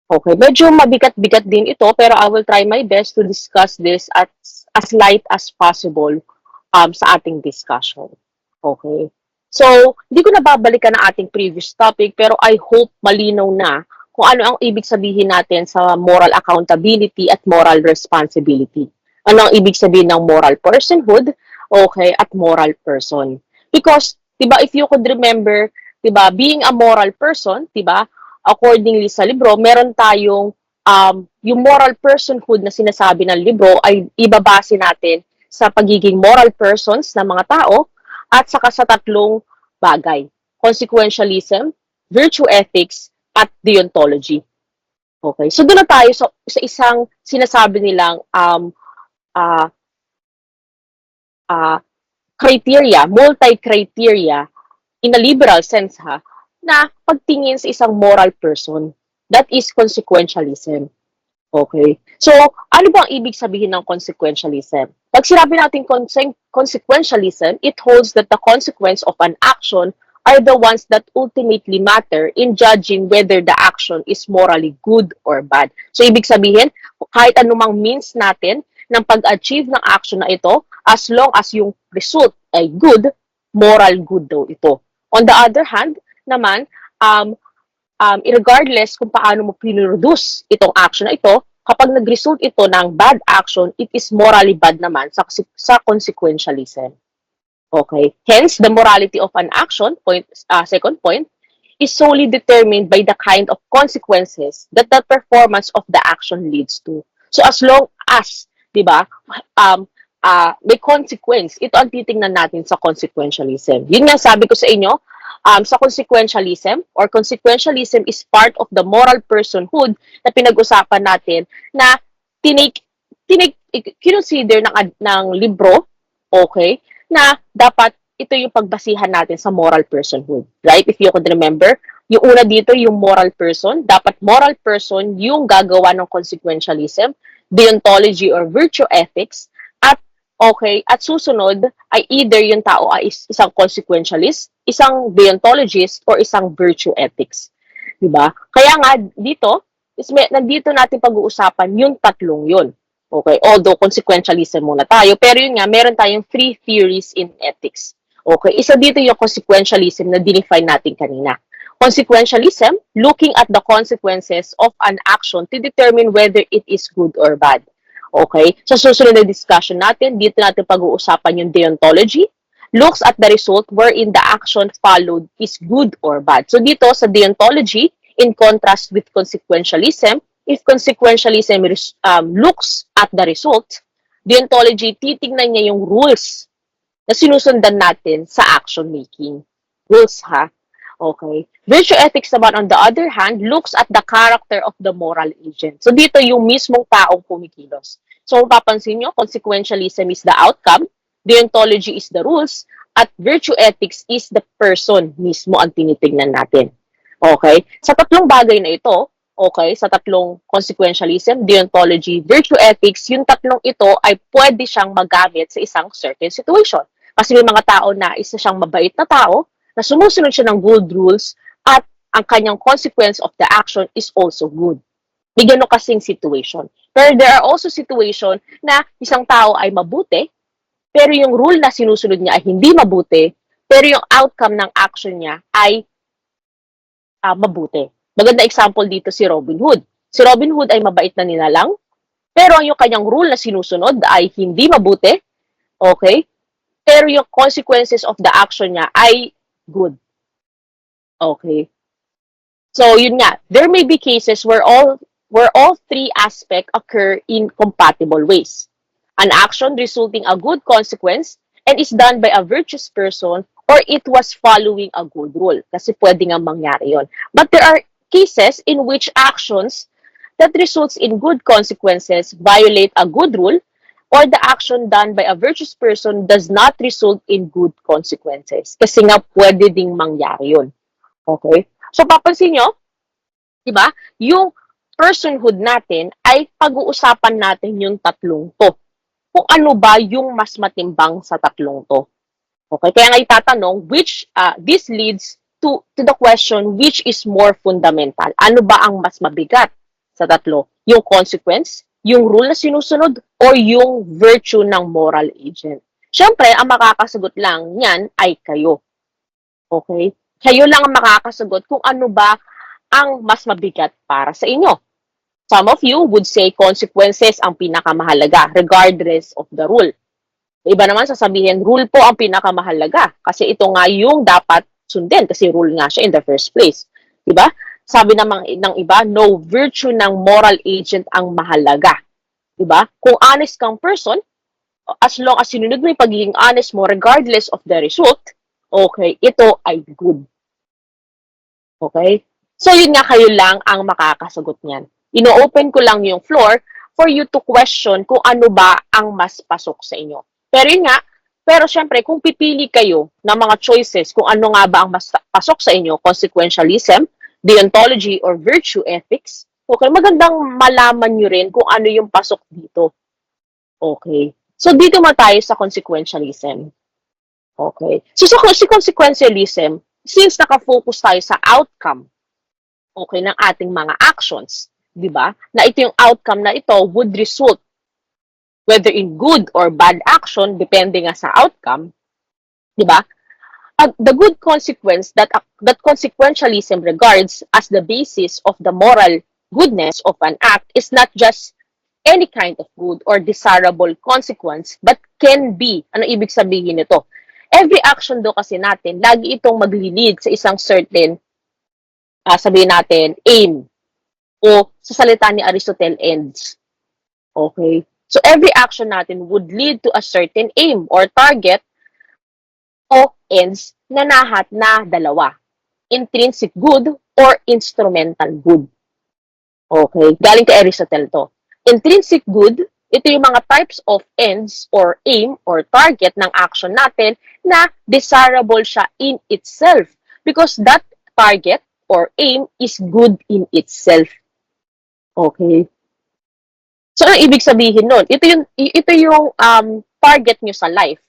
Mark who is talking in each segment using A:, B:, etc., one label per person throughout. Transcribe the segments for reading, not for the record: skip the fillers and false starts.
A: Okay, medyo mabigat-bigat din ito, pero I will try my best to discuss this at as light as possible sa ating discussion. Okay. So, hindi ko na babalikan ang ating previous topic, pero I hope malinaw na kung ano ang ibig sabihin natin sa moral accountability at moral responsibility. Ano ang ibig sabihin ng moral personhood, okay, at moral person. Because, 'di ba, if you could remember, 'di ba, being a moral person, 'di ba, accordingly sa libro, meron tayong yung moral personhood na sinasabi ng libro ay ibabase natin sa pagiging moral persons ng mga tao at saka sa tatlong bagay: consequentialism, virtue ethics, at deontology. Okay. So doon na tayo sa isang sinasabi nilang uh, uh, criteria, multi-criteria in a liberal sense ha, na pagtingin sa isang moral person. That is consequentialism. Okay. So, ano ba ang ibig sabihin ng consequentialism? Pag sinabi natin consequentialism, it holds that the consequence of an action are the ones that ultimately matter in judging whether the action is morally good or bad. So, ibig sabihin, kahit anumang means natin ng pag-achieve ng action na ito, as long as yung result ay good, moral good daw ito. On the other hand, naman, regardless kung paano mo pinroduce itong action na ito, kapag nag-result ito ng bad action, it is morally bad naman sa consequentialism. Okay? Hence, the morality of an action, second point, is solely determined by the kind of consequences that the performance of the action leads to. So as long as, di ba, may consequence, ito ang titingnan natin sa consequentialism. Yun nga sabi ko sa inyo, sa consequentialism or consequentialism is part of the moral personhood na pinag-usapan natin na tinake, consider ng libro, okay, na dapat ito yung pagbasihan natin sa moral personhood. Right? If you could remember, yung una dito, yung moral person. Dapat moral person yung gagawa ng consequentialism, deontology or virtue ethics, at okay, at susunod ay either yung tao ay isang consequentialist, isang deontologist, or isang virtue ethics. Diba? Kaya nga dito, nandito natin pag-uusapan yung tatlong yun. Okay, although consequentialism muna tayo, pero yun nga, meron tayong three theories in ethics. Okay, isa dito yung consequentialism na dinefine natin kanina. Consequentialism, looking at the consequences of an action to determine whether it is good or bad. Okay, sa susunod na discussion natin, dito natin pag-uusapan yung deontology, looks at the result wherein the action followed is good or bad. So dito sa deontology, in contrast with consequentialism, if consequentialism looks at the result, deontology, titingnan niya yung rules na sinusundan natin sa action making. Rules ha? Okay. Virtue ethics naman, on the other hand, looks at the character of the moral agent. So dito yung mismong taong kumikilos. So papansin nyo, consequentialism is the outcome, deontology is the rules, at virtue ethics is the person mismo ang tinitingnan natin. Okay? Sa tatlong bagay na ito, okay, sa tatlong consequentialism, deontology, virtue ethics, yung tatlong ito ay pwede siyang magamit sa isang certain situation. Kasi may mga tao na isa siyang mabait na tao, na sumusunod siya ng good rules, at ang kanyang consequence of the action is also good. May gano'n kasing situation. Pero there are also situation na isang tao ay mabuti, pero yung rule na sinusunod niya ay hindi mabuti, pero yung outcome ng action niya ay mabuti. Maganda example dito si Robin Hood. Si Robin Hood ay mabait na nilalang, pero yung kanyang rule na sinusunod ay hindi mabuti, okay? Pero yung consequences of the action niya ay good. Okay? So, yun nga, there may be cases where all three aspects occur in compatible ways. An action resulting a good consequence and is done by a virtuous person, or it was following a good rule. Kasi pwede nga mangyari yon. But there are cases in which actions that results in good consequences violate a good rule, or the action done by a virtuous person does not result in good consequences. Kasi nga pwede ding mangyari yun. Okay? So papansin nyo, di ba, yung personhood natin ay pag-uusapan natin yung tatlong to. Kung ano ba yung mas matimbang sa tatlong to. Okay? Kaya nga itatanong, this leads to the question, which is more fundamental? Ano ba ang mas mabigat? Sa tatlo, yung consequence, yung rule na sinusunod, o yung virtue ng moral agent. Siyempre, ang makakasagot lang niyan ay kayo. Okay? Kayo lang ang makakasagot kung ano ba ang mas mabigat para sa inyo. Some of you would say consequences ang pinakamahalaga regardless of the rule. Iba naman sasabihin, rule po ang pinakamahalaga kasi ito nga yung dapat sundin kasi rule nga siya in the first place. Diba? Sabi namang ng iba, no virtue ng moral agent ang mahalaga. Diba? Kung honest kang person, as long as sinunod mo yung pagiging honest mo regardless of the result, okay, ito ay good. Okay? So, yun nga, kayo lang ang makakasagot niyan. Ino-open ko lang yung floor for you to question kung ano ba ang mas pasok sa inyo. Pero yun nga, pero syempre, kung pipili kayo ng mga choices kung ano nga ba ang mas pasok sa inyo, consequentialism, deontology, or virtue ethics, okay, magandang malaman nyo rin kung ano yung pasok dito. Okay. So, dito mo tayo sa consequentialism. Okay. So, sa consequentialism, since nakafocus tayo sa outcome, okay, ng ating mga actions, di ba? Na ito yung outcome na ito would result whether in good or bad action, depende nga sa outcome, di ba? The good consequence that consequentialism regards as the basis of the moral goodness of an act is not just any kind of good or desirable consequence, but can be, ano ibig sabihin nito? Every action do kasi natin, lagi itong maglilid sa isang certain, sabihin natin, aim, o sa salita ni Aristotle, ends. Okay? So, every action natin would lead to a certain aim or target o ends na nahat na dalawa. Intrinsic good or instrumental good. Okay? Galing kay Aristotle to. Intrinsic good, ito yung mga types of ends or aim or target ng action natin na desirable siya in itself because that target or aim is good in itself. Okay? So, ano ibig sabihin nun? Ito yung target nyo sa life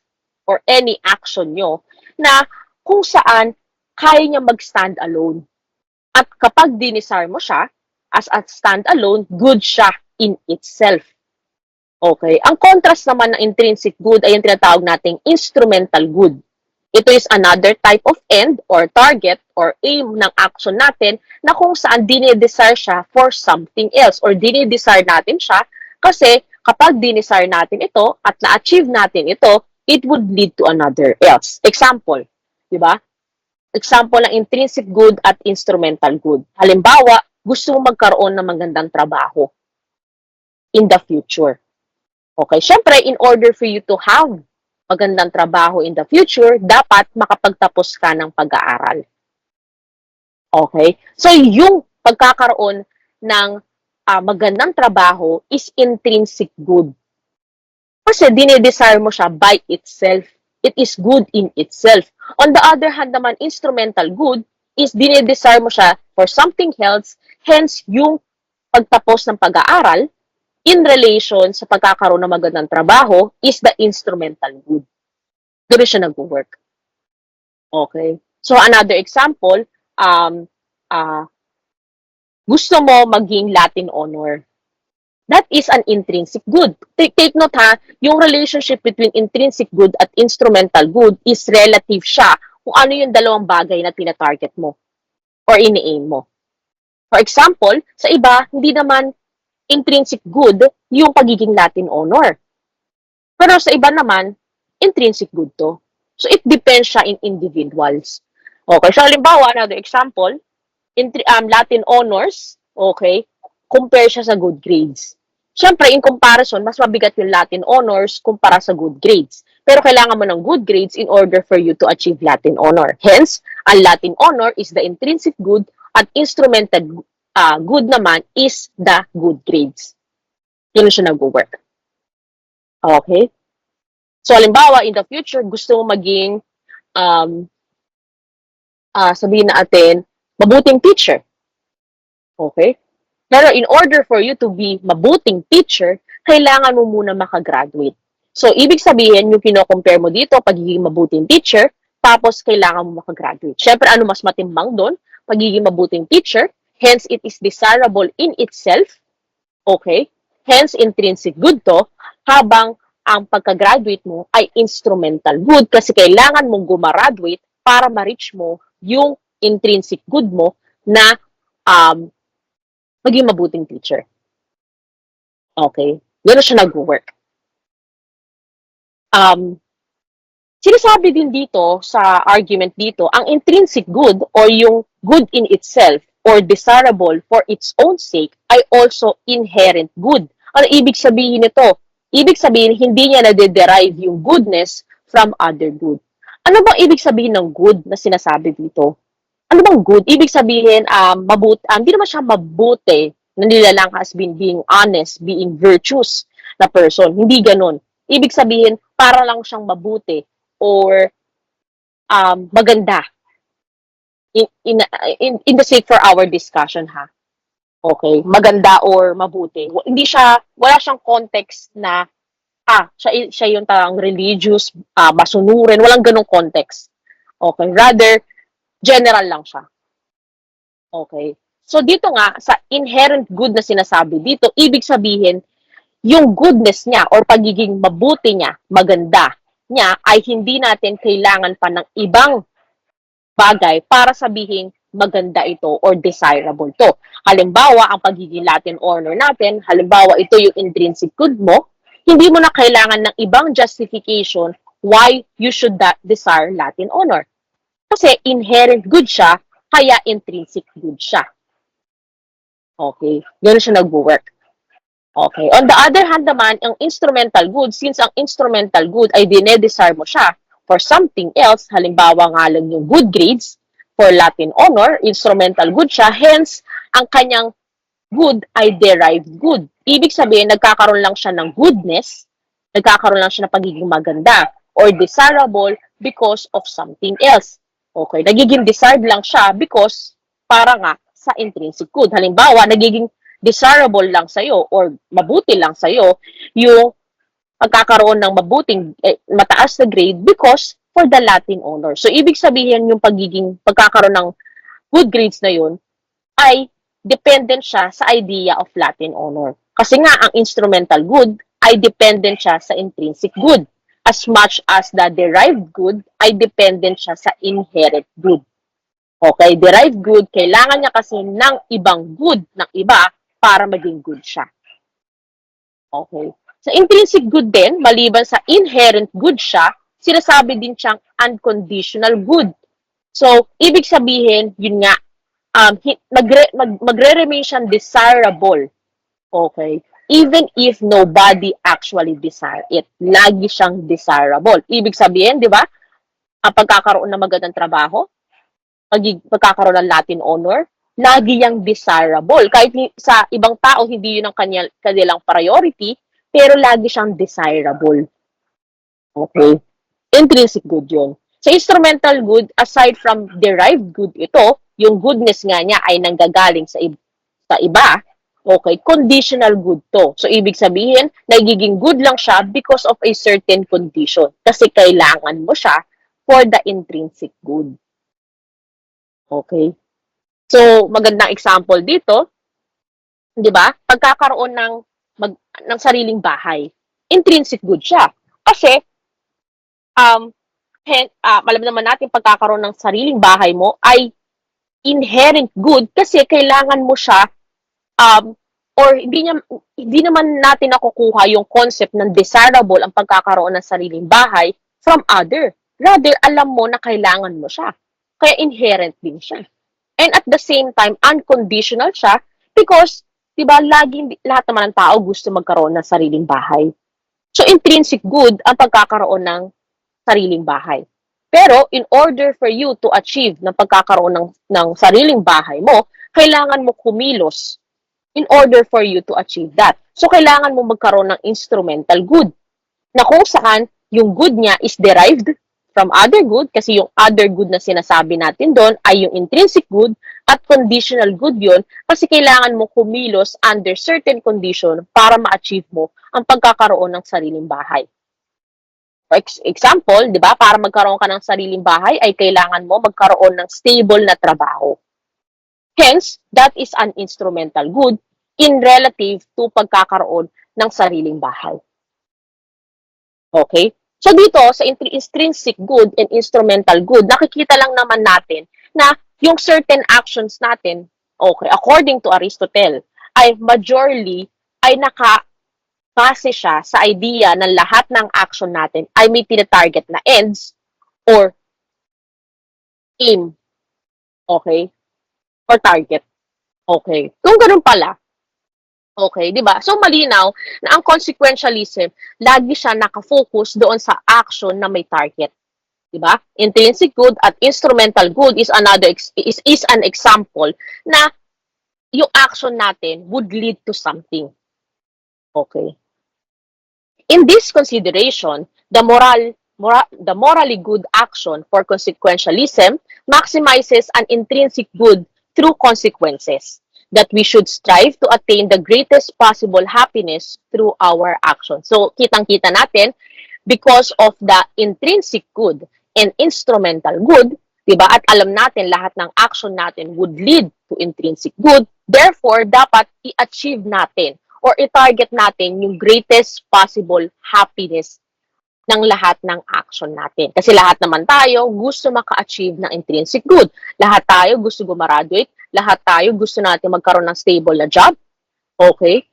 A: or any action nyo na kung saan kaya niya mag-stand alone. At kapag dinisar mo siya, as a stand-alone, good siya in itself. Okay? Ang contrast naman ng intrinsic good ay yung tinatawag nating instrumental good. Ito is another type of end or target or aim ng action natin na kung saan dinidesire siya for something else or dinidesire natin siya kasi kapag dinesire natin ito at na-achieve natin ito, it would lead to another else. Example, di ba? Example ng intrinsic good at instrumental good. Halimbawa, gusto mo magkaroon ng magandang trabaho in the future. Okay, syempre, in order for you to have magandang trabaho in the future, dapat makapagtapos ka ng pag-aaral. Okay? So, yung pagkakaroon ng magandang trabaho is intrinsic good. Kasi dinidesire mo siya by itself. It is good in itself. On the other hand naman, instrumental good is dinidesire mo siya for something else, hence yung pagtapos ng pag-aaral in relation sa pagkakaroon ng magandang trabaho is the instrumental good. Doon siya nag-work. Okay? So, another example, gusto mo maging Latin honor. That is an intrinsic good. Take note ha, yung relationship between intrinsic good at instrumental good is relative siya kung ano yung dalawang bagay na tina-target mo or ini-aim mo. For example, sa iba, hindi naman intrinsic good yung pagiging Latin honor. Pero sa iba naman, intrinsic good to. So, it depends siya in individuals. Okay, so halimbawa, another example, Latin honors, okay, compare siya sa good grades. Siyempre, in comparison, mas mabigat yung Latin honors kumpara sa good grades. Pero kailangan mo ng good grades in order for you to achieve Latin honor. Hence, ang Latin honor is the intrinsic good at instrumental good naman is the good grades. Yun siya nag-work. Okay? So, halimbawa, in the future, gusto mo maging, sabihin natin, mabuting teacher. Okay? Pero in order for you to be mabuting teacher, kailangan mo muna makagraduate. So, ibig sabihin, yung kino-compare mo dito, pagiging mabuting teacher, tapos kailangan mo makagraduate. Siyempre, ano mas matimbang doon? Pagiging mabuting teacher, hence it is desirable in itself Okay? Hence, intrinsic good to, habang ang pagka-graduate mo ay instrumental good kasi kailangan mong gumaraduate para ma-reach mo yung intrinsic good mo na maging mabuting teacher. Okay? Gano'n siya nag-work. Sinasabi din dito sa argument dito, ang intrinsic good or yung good in itself or desirable for its own sake ay also inherent good. Ano ibig sabihin nito? Ibig sabihin, hindi niya nade-derive yung goodness from other good. Ano bang ibig sabihin ng good na sinasabi dito? Ano bang good? Ibig sabihin, hindi naman siya mabuti na nilalang has been being honest, being virtuous na person. Hindi ganun. Ibig sabihin, para lang siyang mabuti or maganda in the sake for our discussion, ha? Okay, maganda or mabuti. Hindi siya, wala siyang context na, siya yung tarang religious, masunurin, walang ganong context. Okay, rather, general lang siya. Okay. So, dito nga, sa inherent good na sinasabi dito, ibig sabihin, yung goodness niya or pagiging mabuti niya, maganda niya, ay hindi natin kailangan pa ng ibang bagay para sabihin maganda ito or desirable to. Halimbawa, ang pagiging Latin honor natin, halimbawa, ito yung intrinsic good mo, hindi mo na kailangan ng ibang justification why you should desire Latin honor. Kasi inherent good siya, kaya intrinsic good siya. Okay, ganun siya nag-work. Okay. On the other hand naman, ang instrumental good, since ang instrumental good ay dinedesire mo siya for something else, halimbawa nga lang yung good grades for Latin honor, instrumental good siya, hence, ang kanyang good ay derived good. Ibig sabihin, nagkakaroon lang siya ng goodness, nagkakaroon lang siya ng pagiging maganda or desirable because of something else. Okay, nagiging desired lang siya because para nga sa intrinsic good. Halimbawa, nagiging desirable lang sa'yo or mabuti lang sa'yo yung pagkakaroon ng mabuting, mataas na grade because for the Latin honor. So, ibig sabihin yung pagkakaroon ng good grades na yun ay dependent siya sa idea of Latin honor. Kasi nga, ang instrumental good ay dependent siya sa intrinsic good as much as the derived good ay dependent siya sa inherent good. Okay, derived good, kailangan niya kasi ng ibang good ng iba para maging good siya. Okay. Sa intrinsic good din, maliban sa inherent good siya, sinasabi din siyang unconditional good. So, ibig sabihin, yun nga, magre-remain siyang desirable. Okay? Even if nobody actually desire it. Lagi siyang desirable. Ibig sabihin, di ba, ang pagkakaroon ng magandang trabaho, pagkakaroon ng Latin honor, lagi yang desirable. Kahit sa ibang tao, hindi yun ang kanilang priority, pero lagi siyang desirable. Okay? Intrinsic good yun. Sa instrumental good, aside from derived good ito, yung goodness nga niya ay nanggagaling sa iba, okay, conditional good to. So, ibig sabihin, nagiging good lang siya because of a certain condition. Kasi kailangan mo siya for the intrinsic good. Okay? So, magandang example dito, di ba? Pagkakaroon ng sariling bahay. Intrinsic good siya. Kasi, alam naman natin, pagkakaroon ng sariling bahay mo ay inherent good kasi kailangan mo siya or hindi naman natin nakukuha yung concept ng desirable ang pagkakaroon ng sariling bahay from other. Rather, alam mo na kailangan mo siya. Kaya inherent din siya. And at the same time, unconditional siya because, di ba, lahat naman ng tao gusto magkaroon ng sariling bahay. So, intrinsic good ang pagkakaroon ng sariling bahay. Pero, in order for you to achieve ng pagkakaroon ng sariling bahay mo, kailangan mo kumilos in order for you to achieve that. So, kailangan mo magkaroon ng instrumental good na kung saan yung good niya is derived from other good kasi yung other good na sinasabi natin doon ay yung intrinsic good at conditional good yun kasi kailangan mo kumilos under certain condition para ma-achieve mo ang pagkakaroon ng sariling bahay. For example, di ba, para magkaroon ka ng sariling bahay ay kailangan mo magkaroon ng stable na trabaho. Hence, that is an instrumental good in relative to pagkakaroon ng sariling bahay. Okay? So dito, sa intrinsic good and instrumental good, nakikita lang naman natin na yung certain actions natin, okay, according to Aristotle, ay majorly ay nakabase siya sa idea na lahat ng action natin ay may tinatarget na ends or aim, okay, or target. Okay. Kung ganun pala, okay, di ba? So, malinaw na ang consequentialism, lagi siya nakafocus doon sa action na may target. Di ba? Intrinsic good at instrumental good is an example na yung action natin would lead to something. Okay. In this consideration, the morally good action for consequentialism maximizes an intrinsic good through consequences, that we should strive to attain the greatest possible happiness through our actions. So, kitang-kita natin, because of the intrinsic good and instrumental good, diba? At alam natin lahat ng action natin would lead to intrinsic good, therefore, dapat i-achieve natin or i-target natin yung greatest possible happiness ng lahat ng action natin. Kasi lahat naman tayo gusto maka-achieve ng intrinsic good. Lahat tayo gusto gumraduate. Lahat tayo gusto natin magkaroon ng stable na job. Okay?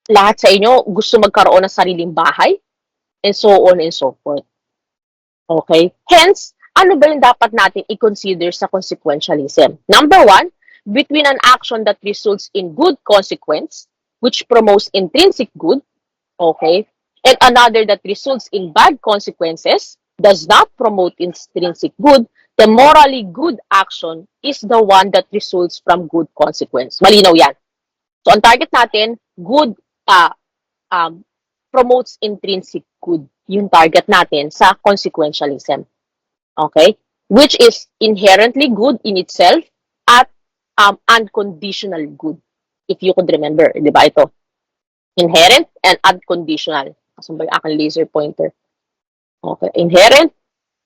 A: Lahat sa inyo gusto magkaroon ng sariling bahay. And so on and so forth. Okay? Hence, ano ba yung dapat natin i-consider sa consequentialism? Number one, between an action that results in good consequence, which promotes intrinsic good, okay, and another that results in bad consequences, does not promote intrinsic good, the morally good action is the one that results from good consequence. Malinaw yan. So, ang target natin, good, promotes intrinsic good. Yung target natin sa consequentialism. Okay? Which is inherently good in itself at unconditional good. If you could remember, di ba ito? Inherent and unconditional. Kasan ba yung aking laser pointer? Okay. Inherent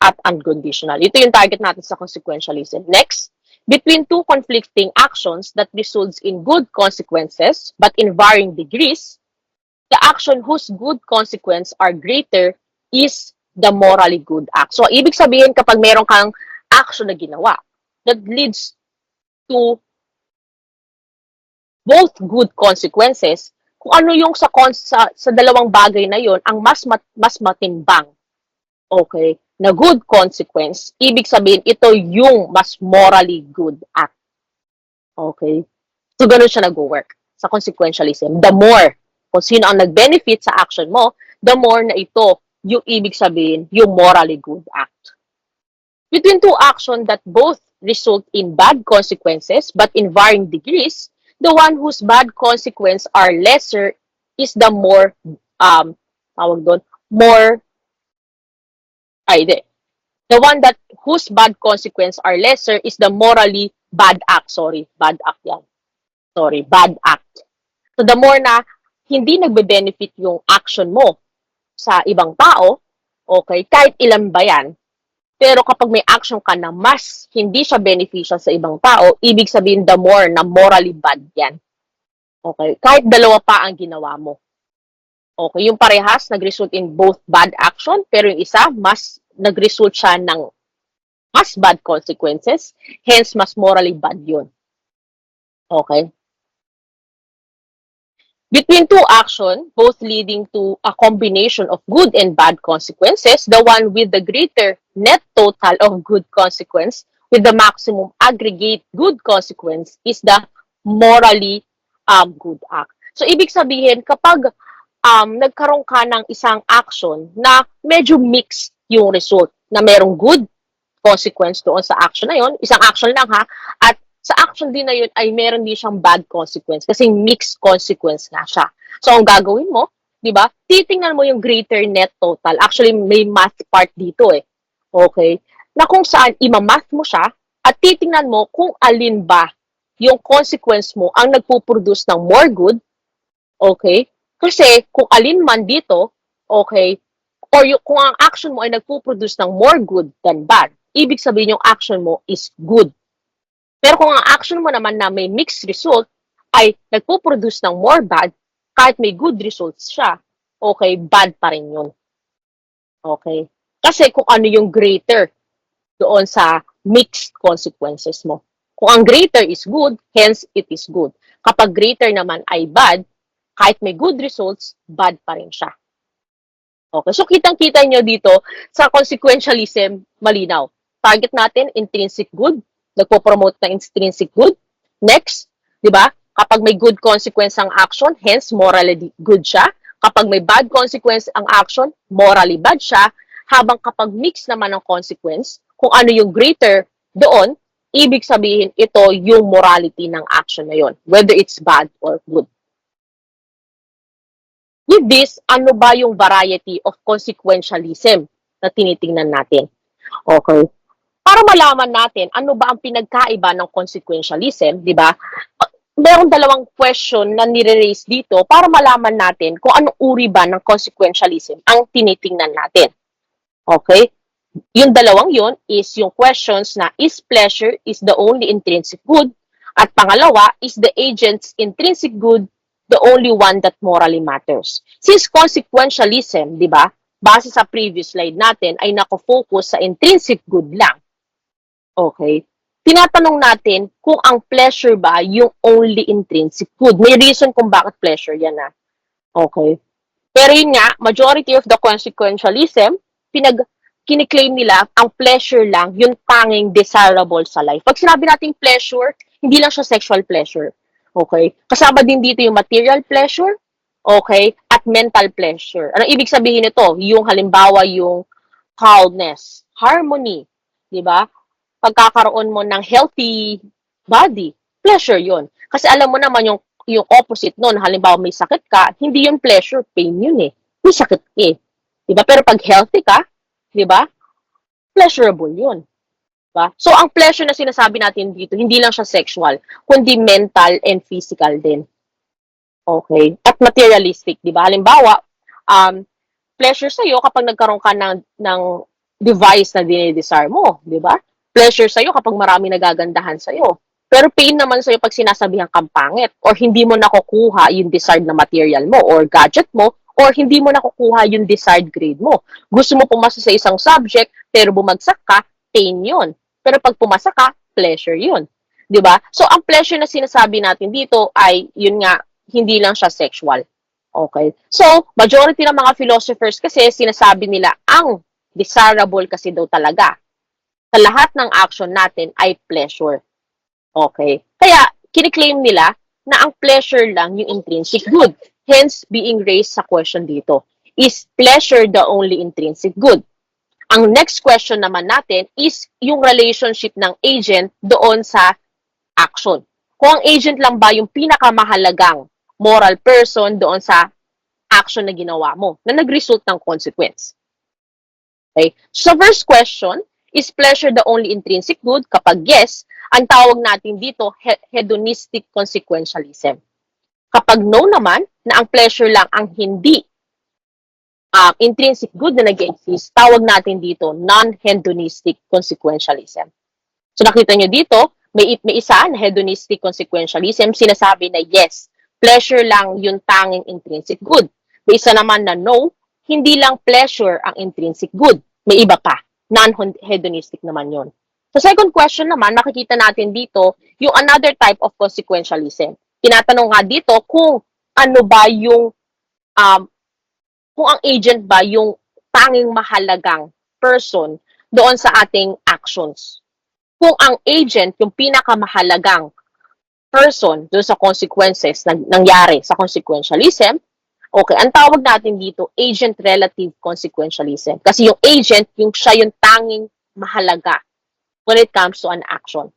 A: at unconditional. Ito yung target natin sa consequentialism. Next, between two conflicting actions that results in good consequences but in varying degrees, the action whose good consequence are greater is the morally good act. So, ibig sabihin kapag meron kang action na ginawa that leads to both good consequences, kung ano yung sa dalawang bagay na yon ang mas matimbang, okay, na good consequence, ibig sabihin ito yung mas morally good act. Okay? So, ganun siya nag-work sa consequentialism. The more, kung sino ang nag-benefit sa action mo, the more na ito yung ibig sabihin yung morally good act. Between two actions that both result in bad consequences but in varying degrees, the one whose bad consequences are lesser is the more, the one that whose bad consequences are lesser is the morally bad act. Bad act. So the more na hindi nagbe-benefit yung action mo sa ibang tao, okay, kahit ilan ba yan, pero kapag may action ka na mas hindi siya beneficial sa ibang tao, ibig sabihin the more na morally bad yan. Okay? Kahit dalawa pa ang ginawa mo. Okay? Yung parehas, nag-result in both bad action, pero yung isa, mas nag-result siya ng mas bad consequences, hence mas morally bad yun. Okay? Between two actions, both leading to a combination of good and bad consequences, the one with the greater net total of good consequence with the maximum aggregate good consequence is the morally good act. So, ibig sabihin, kapag nagkaroon ka ng isang action na medyo mixed yung result, na merong good consequence doon sa action na yon, isang action lang ha, at sa action din na yun ay meron din siyang bad consequence kasi mixed consequence nga siya. So, ang gagawin mo, di ba, titingnan mo yung greater net total. Actually, may math part dito eh. Okay? Na kung saan imamath mo siya at titingnan mo kung alin ba yung consequence mo ang nagpuproduce ng more good. Okay? Kasi kung alin man dito, okay, or kung ang action mo ay nagpuproduce ng more good than bad, ibig sabihin yung action mo is good. Pero kung ang action mo naman na may mixed result, ay nagpo-produce ng more bad, kahit may good results siya, okay, bad pa rin yun. Okay? Kasi kung ano yung greater doon sa mixed consequences mo. Kung ang greater is good, hence it is good. Kapag greater naman ay bad, kahit may good results, bad pa rin siya. Okay, so kitang-kita nyo dito sa consequentialism, malinaw. Target natin, intrinsic good. Nagpo-promote ng intrinsic good. Next, di ba? Kapag may good consequence ang action, hence morally good siya. Kapag may bad consequence ang action, morally bad siya. Habang kapag mix naman ang consequence, kung ano yung greater doon, ibig sabihin ito yung morality ng action na yon, whether it's bad or good. With this, ano ba yung variety of consequentialism na tinitingnan natin? Okay. Para malaman natin ano ba ang pinagkaiba ng consequentialism, di ba? Meron dalawang question na nire-raise dito para malaman natin kung anong uri ba ng consequentialism ang tinitingnan natin. Okay? Yung dalawang yun is yung questions na is pleasure is the only intrinsic good, at pangalawa is the agent's intrinsic good the only one that morally matters. Since consequentialism, di ba, base sa previous slide natin, ay nakafocus sa intrinsic good lang. Okay? Tinatanong natin kung ang pleasure ba yung only intrinsic good. May reason kung bakit pleasure yan na. Okay? Pero yun nga, majority of the consequentialism, kiniklaim nila ang pleasure lang yung tanging desirable sa life. Pag sinabi nating pleasure, hindi lang siya sexual pleasure. Okay? Kasama din dito yung material pleasure, okay, at mental pleasure. Ano ibig sabihin nito? Yung halimbawa yung calmness, harmony, di ba? Pagkakaroon mo ng healthy body, pleasure yon. Kasi alam mo naman yung opposite nun, halimbawa may sakit ka, hindi yun pleasure, pain yun eh. May sakit ka eh. Diba? Pero pag healthy ka, di ba? Pleasurable yun. Diba? So, ang pleasure na sinasabi natin dito, hindi lang siya sexual, kundi mental and physical din. Okay? At materialistic, di ba? Halimbawa, pleasure sa'yo kapag nagkaroon ka ng device na dinidesire mo, di ba? Pleasure sa'yo kapag marami nagagandahan sa'yo. Pero pain naman sa'yo pag sinasabihan kang pangit or hindi mo nakukuha yung desired na material mo or gadget mo or hindi mo nakukuha yung desired grade mo. Gusto mo pumasa sa isang subject pero bumagsak ka, pain yun. Pero pag pumasa ka, pleasure yun. Di ba? So, ang pleasure na sinasabi natin dito ay, yun nga, hindi lang siya sexual. Okay? So, majority ng mga philosophers kasi sinasabi nila ang desirable kasi daw talaga sa lahat ng action natin ay pleasure. Okay? Kaya, kiniklaim nila na ang pleasure lang yung intrinsic good. Hence, being raised sa question dito. Is pleasure the only intrinsic good? Ang next question naman natin is yung relationship ng agent doon sa action. Kung ang agent lang ba yung pinakamahalagang moral person doon sa action na ginawa mo, na nag-result ng consequence. Okay? So, first question, is pleasure the only intrinsic good? Kapag yes, ang tawag natin dito, hedonistic consequentialism. Kapag no naman, na ang pleasure lang ang hindi intrinsic good na nag-exist, tawag natin dito, non-hedonistic consequentialism. So, nakita nyo dito, may isa na hedonistic consequentialism, sinasabi na yes, pleasure lang yung tanging intrinsic good. May isa naman na no, hindi lang pleasure ang intrinsic good. May iba pa. Non-hedonistic naman yon. Sa second question naman, nakikita natin dito yung another type of consequentialism. Tinatanong nga dito kung ano ba yung, kung ang agent ba yung tanging mahalagang person doon sa ating actions. Kung ang agent yung pinakamahalagang person doon sa consequences na nangyari sa consequentialism, okay, ang tawag natin dito, agent relative consequentialism. Kasi yung agent, siya yung tanging mahalaga when it comes to an action.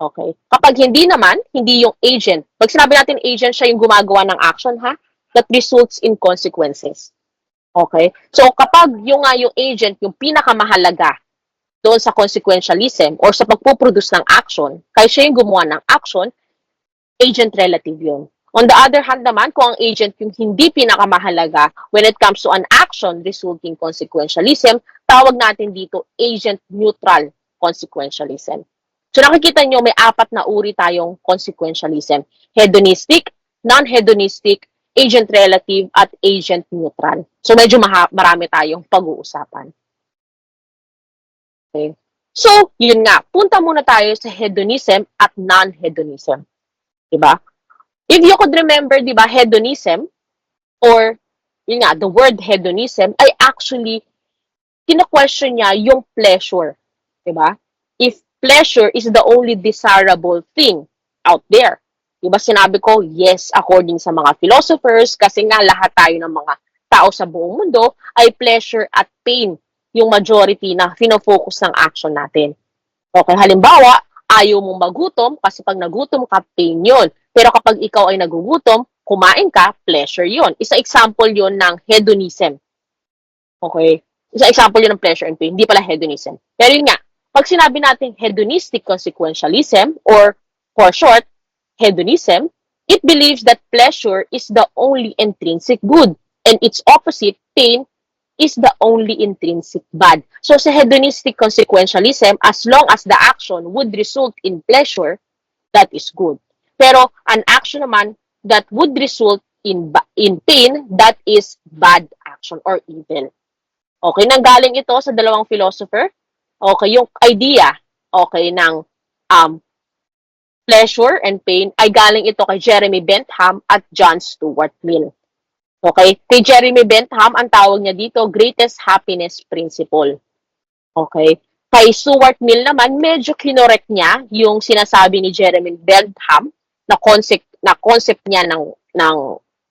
A: Okay? Kapag hindi naman, hindi yung agent. Pag sinabi natin agent, siya yung gumagawa ng action, ha? That results in consequences. Okay? So, kapag yung agent, yung pinakamahalaga doon sa consequentialism or sa pagpuproduce ng action, kaya siya yung gumawa ng action, agent relative yun. On the other hand naman, kung ang agent yung hindi pinakamahalaga when it comes to an action resulting consequentialism, tawag natin dito agent neutral consequentialism. So nakikita nyo, may 4 na uri tayong consequentialism. Hedonistic, non-hedonistic, agent relative, at agent neutral. So medyo marami tayong pag-uusapan. Okay. So, yun nga, punta muna tayo sa hedonism at non-hedonism. Diba? If you could remember, diba, hedonism, or, yun nga, the word hedonism, ay actually, kina-question niya yung pleasure. Diba? If pleasure is the only desirable thing out there. Diba sinabi ko, yes, according sa mga philosophers, kasi nga lahat tayo ng mga tao sa buong mundo ay pleasure at pain yung majority na fino-focus ng action natin. Okay, halimbawa, ayaw mong magutom kasi pag nagutom ka, pain yun. Pero kapag ikaw ay nagugutom, kumain ka, pleasure yun. Isa example yun ng hedonism. Okay? Isa example yun ng pleasure and pain. Hindi pala hedonism. Pero yun nga, pag sinabi natin hedonistic consequentialism, or for short, hedonism, it believes that pleasure is the only intrinsic good and its opposite, pain, is the only intrinsic bad. So sa hedonistic consequentialism, as long as the action would result in pleasure, that is good. Pero an action naman that would result in pain, that is bad action or evil. Okay, nanggaling ito sa dalawang philosopher. Okay, yung idea, okay, ng pleasure and pain ay galing ito kay Jeremy Bentham at John Stuart Mill. Okay? Kay Jeremy Bentham, ang tawag niya dito, greatest happiness principle. Okay? Kay Stuart Mill naman, medyo kinorek niya yung sinasabi ni Jeremy Bentham na concept niya ng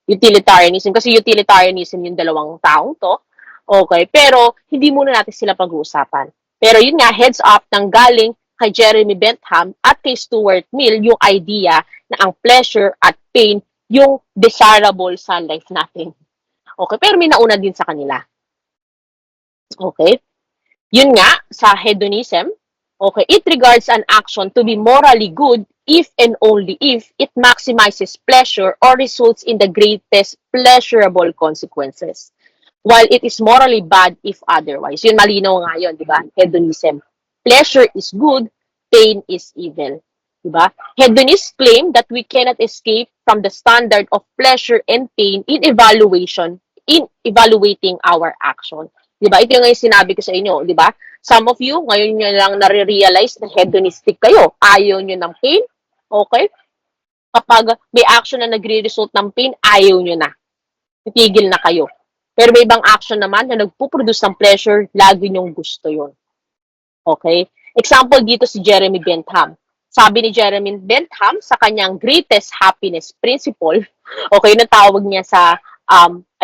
A: utilitarianism. Kasi utilitarianism yung dalawang taong to. Okay? Pero, hindi muna natin sila pag-uusapan. Pero yun nga, heads up, nang galing kay Jeremy Bentham at kay Stuart Mill yung idea na ang pleasure at pain yung desirable sa life natin. Okay? Pero may nauna din sa kanila. Okay? Yun nga, sa hedonism, okay, it regards an action to be morally good if and only if it maximizes pleasure or results in the greatest pleasurable consequences. While it is morally bad if otherwise. Yun, malinaw nga yun, di ba? Hedonism. Pleasure is good, pain is evil. Diba? Hedonists claim that we cannot escape from the standard of pleasure and pain in evaluating our action. Diba? Ito yung sinabi ko sa inyo, diba? Some of you, ngayon nyo lang nare-realize na hedonistic kayo. Ayaw nyo ng pain, okay? Kapag may action na nagre-result ng pain, ayaw nyo na. Titigil na kayo. Pero may ibang action naman na nagpuproduce ng pleasure, lagi nyong gusto yun. Okay? Example dito si Jeremy Bentham. Sabi ni Jeremy Bentham sa kanyang greatest happiness principle, okay, natawag niya sa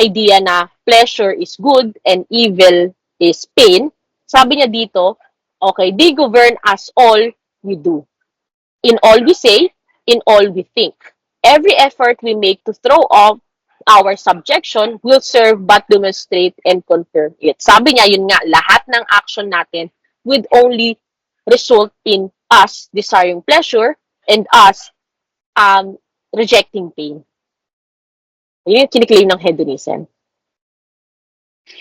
A: idea na pleasure is good and evil is pain. Sabi niya dito, okay, they govern us all we do. In all we say, in all we think. Every effort we make to throw off our subjection will serve but demonstrate and confirm it. Sabi niya, yun nga, lahat ng action natin would only result in us desiring pleasure and us rejecting pain. Yun yung kiniklaim ng hedonism.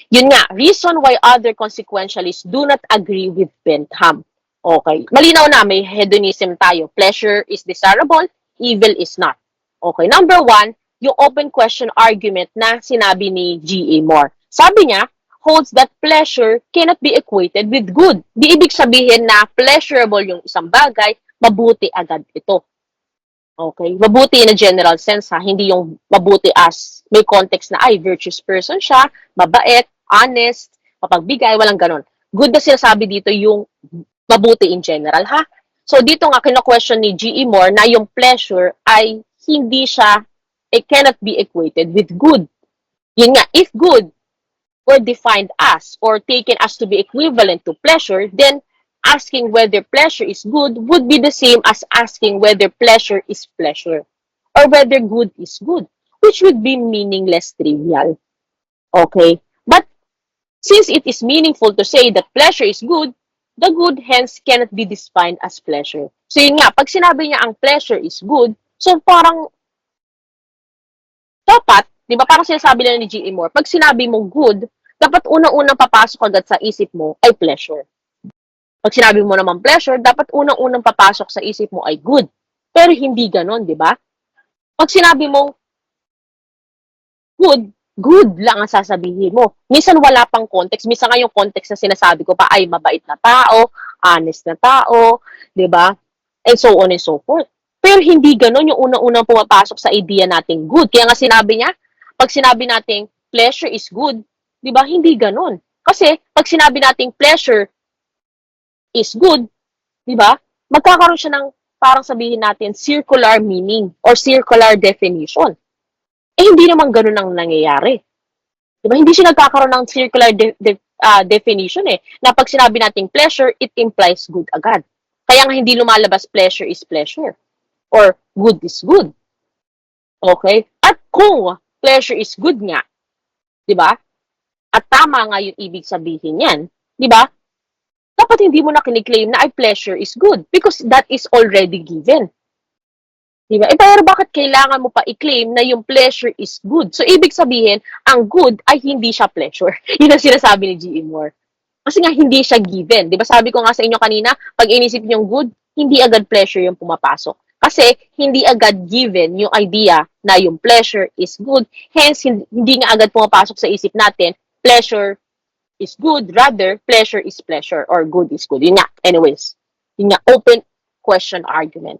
A: Yun nga, reason why other consequentialists do not agree with Bentham. Okay, malinaw na, may hedonism tayo. Pleasure is desirable, evil is not. Okay, number 1, yung open question argument na sinabi ni G.A. Moore. Sabi niya, holds that pleasure cannot be equated with good. Di ibig sabihin na pleasurable yung isang bagay, mabuti agad ito. Okay? Mabuti in a general sense, ha? Hindi yung mabuti as may context na, ay, virtuous person siya, mabait, honest, mapagbigay, walang ganon. Good na sinasabi dito yung mabuti in general, ha? So, dito nga, kina-question ni G.E. Moore na yung pleasure ay hindi siya, it cannot be equated with good. Yun nga, if good were defined as or taken as to be equivalent to pleasure, then asking whether pleasure is good would be the same as asking whether pleasure is pleasure or whether good is good, which would be meaningless trivial. Okay? But since it is meaningful to say that pleasure is good, the good hence cannot be defined as pleasure. So yun nga, pag sinabi niya ang pleasure is good, so parang dapat, di ba parang sinasabi lang ni G.E. Moore, pag sinabi mong good, dapat unang-unang papasok agad sa isip mo ay pleasure. Pag sinabi mo naman pleasure, dapat unang-unang papasok sa isip mo ay good. Pero hindi ganon, di ba? Pag sinabi mo good, good lang ang sasabihin mo. Minsan wala pang context. Minsan nga yung context na sinasabi ko pa ay mabait na tao, honest na tao, di ba? And so on and so forth. Pero hindi ganon yung unang-unang pumapasok sa idea nating good. Kaya nga sinabi niya, pag sinabi nating pleasure is good, di ba? Hindi ganon. Kasi pag sinabi nating pleasure is good, di ba? Magkakaroon siya ng parang sabihin natin circular meaning or circular definition. Eh, hindi naman ganun ang nangyayari. Di ba? Hindi siya nagkakaroon ng circular definition eh. Na pag sinabi nating pleasure, it implies good agad. Kaya nga hindi lumalabas pleasure is pleasure or good is good. Okay? At kung pleasure is good nga, di ba? At tama nga yung ibig sabihin yan, di ba? Dapat hindi mo na kiniklaim na ay pleasure is good because that is already given. Diba? Eh, pero bakit kailangan mo pa i-claim na yung pleasure is good? So, ibig sabihin, ang good ay hindi siya pleasure. Yun ang sinasabi ni G.E. Moore. Kasi nga, hindi siya given. Diba sabi ko nga sa inyo kanina, pag inisip yung good, hindi agad pleasure yung pumapasok. Kasi, hindi agad given yung idea na yung pleasure is good. Hence, hindi nga agad pumapasok sa isip natin, pleasure is good. Rather, pleasure is pleasure or good is good. Yun nga. Anyways, yun nga, open question argument.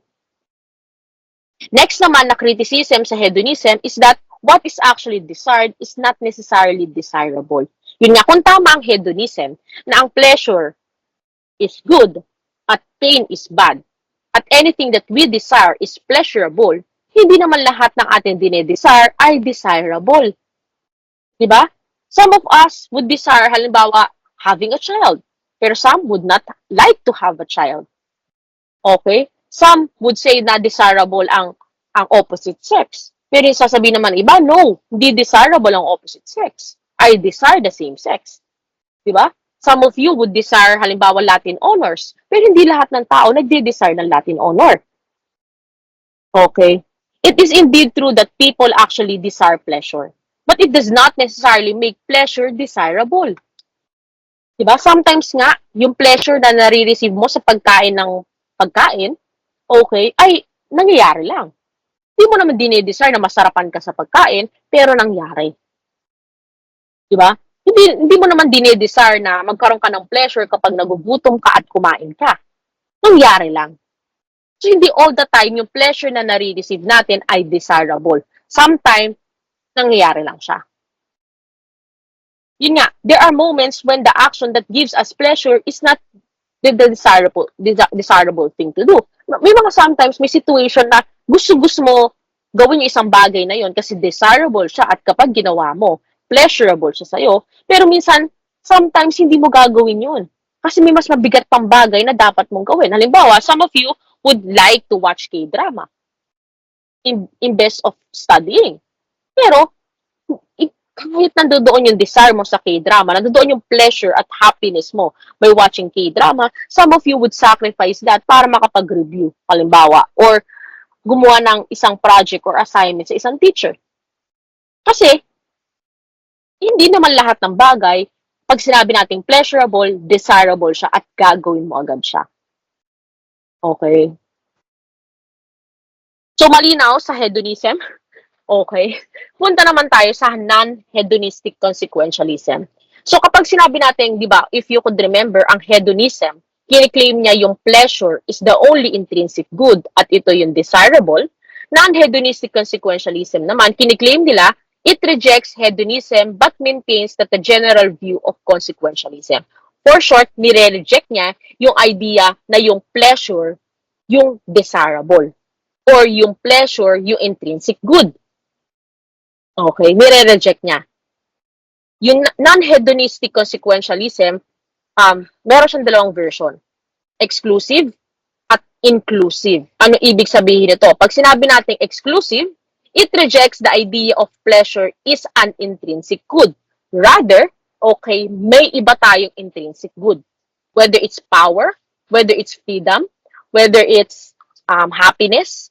A: Next naman na criticism sa hedonism is that what is actually desired is not necessarily desirable. Yun nga, kung tama ang hedonism, na ang pleasure is good at pain is bad, at anything that we desire is pleasurable, hindi naman lahat ng ating dinedesire ay desirable. Diba? Some of us would desire, halimbawa, having a child, pero some would not like to have a child. Okay? Some would say na desirable ang opposite sex. Pero yung sasabihin naman iba, no, hindi desirable ang opposite sex. I desire the same sex. Diba? Some of you would desire, halimbawa, Latin honors. Pero hindi lahat ng tao nagde-desire ng Latin honor. Okay? It is indeed true that people actually desire pleasure. But it does not necessarily make pleasure desirable. Diba? Sometimes nga, yung pleasure na nare-receive mo sa pagkain ng pagkain, okay, ay nangyayari lang. Hindi mo naman dinidesire na masarapan ka sa pagkain, pero nangyari. Diba? Hindi mo naman dinidesire na magkaroon ka ng pleasure kapag nagugutom ka at kumain ka. Nangyari lang. So, hindi all the time yung pleasure na nare-receive natin ay desirable. Sometimes, nangyayari lang siya. Yun nga, there are moments when the action that gives us pleasure is not the desirable thing to do. May mga sometimes, may situation na gusto mo gawin yung isang bagay na yon kasi desirable siya at kapag ginawa mo, pleasurable siya sa'yo. Pero minsan, sometimes hindi mo gagawin yun. Kasi may mas mabigat pang bagay na dapat mong gawin. Halimbawa, some of you would like to watch K-drama imbes of studying. Pero, kahit nandoon yung desire mo sa K-drama, nandoon yung pleasure at happiness mo by watching K-drama, some of you would sacrifice that para makapag-review, halimbawa, or gumawa ng isang project or assignment sa isang teacher. Kasi, hindi naman lahat ng bagay, pag sinabi nating pleasurable, desirable siya at gagawin mo agad siya. Okay. So, malinaw sa hedonism. Okay. Punta naman tayo sa non-hedonistic consequentialism. So, kapag sinabi natin, di ba, if you could remember, ang hedonism, kiniklaim niya yung pleasure is the only intrinsic good at ito yung desirable. Non-hedonistic consequentialism naman, kiniklaim nila, it rejects hedonism but maintains that the general view of consequentialism. For short, nire-reject niya yung idea na yung pleasure, yung desirable. Or yung pleasure, yung intrinsic good. Okay, nire-reject niya. Yung non-hedonistic consequentialism, meron siyang dalawang version. Exclusive at inclusive. Ano ibig sabihin nito? Pag sinabi natin exclusive, it rejects the idea of pleasure is an intrinsic good. Rather, okay, may iba tayong intrinsic good. Whether it's power, whether it's freedom, whether it's happiness,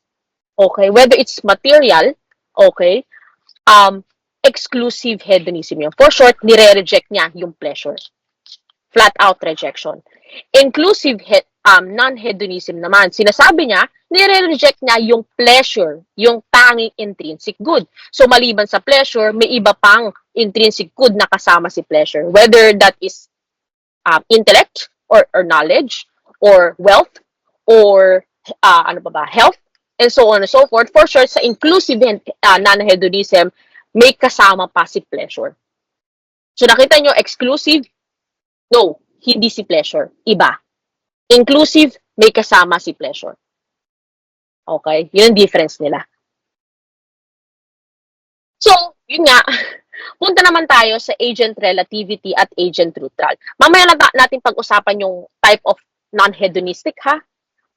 A: okay, whether it's material, okay, exclusive hedonism yun. For short, nire-reject niya yung pleasure. Flat out rejection. Inclusive non-hedonism naman, sinasabi niya, nire-reject niya yung pleasure, yung tanging intrinsic good. So, maliban sa pleasure, may iba pang intrinsic good na kasama si pleasure. Whether that is intellect or knowledge or wealth or ano pa ba, health, and so on and so forth. For sure, sa inclusive non-hedonism, may kasama pa si pleasure. So, nakita nyo, exclusive, no, hindi si pleasure. Iba. Inclusive, may kasama si pleasure. Okay? Yun ang difference nila. So, yun nga, punta naman tayo sa agent relativity at agent neutral. Mamaya na natin pag-usapan yung type of non-hedonistic, ha?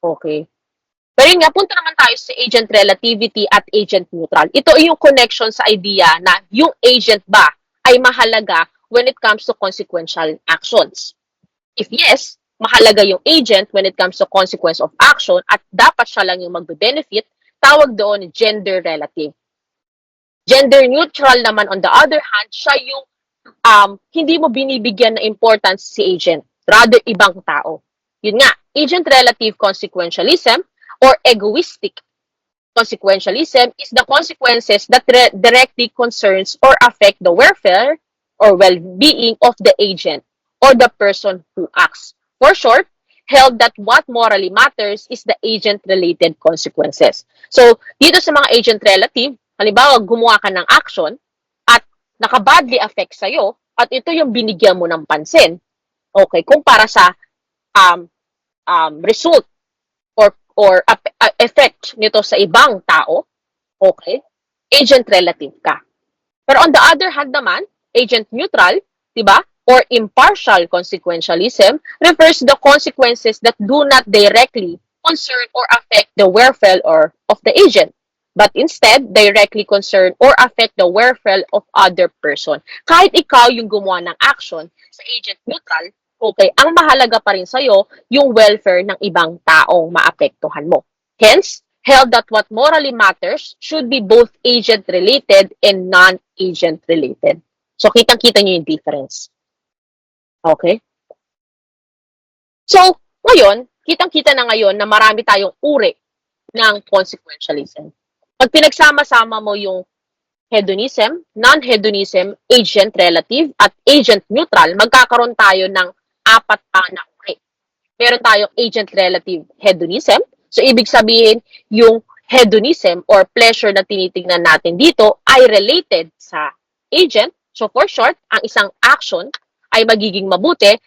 A: Okay. Pero yun nga, punta naman tayo sa agent relativity at agent neutral. Ito yung connection sa idea na yung agent ba ay mahalaga when it comes to consequential actions. If yes, mahalaga yung agent when it comes to consequence of action at dapat siya lang yung magbe-benefit, tawag doon gender relative. Gender neutral naman on the other hand, siya yung hindi mo binibigyan ng importance si agent, rather ibang tao. Yun nga, agent relative consequentialism or egoistic consequentialism is the consequences that directly concerns or affect the welfare or well-being of the agent or the person who acts. For short, held that what morally matters is the agent-related consequences. So, dito sa mga agent relative, halimbawa, gumawa ka ng action at nakabadly affect sa'yo at ito yung binigyan mo ng pansin, okay, kumpara sa result or effect nito sa ibang tao, okay, agent relative ka. Pero on the other hand naman, agent neutral, di ba? Or impartial consequentialism refers to the consequences that do not directly concern or affect the welfare of the agent, but instead directly concern or affect the welfare of other person. Kahit ikaw yung gumawa ng action sa agent neutral, okay, ang mahalaga pa rin sa'yo yung welfare ng ibang taong maapektuhan mo. Hence, held that what morally matters should be both agent-related and non-agent-related. So, kitang-kita nyo yung difference. Okay? So, ngayon, kitang-kita na ngayon na marami tayong uri ng consequentialism. Pag pinagsama-sama mo yung hedonism, non-hedonism, agent relative, at agent neutral, magkakaroon tayo ng 4 pa na uri. Meron tayong agent relative hedonism. So, ibig sabihin, yung hedonism or pleasure na tinitingnan natin dito ay related sa agent. So, for short, ang isang action ay magiging mabuti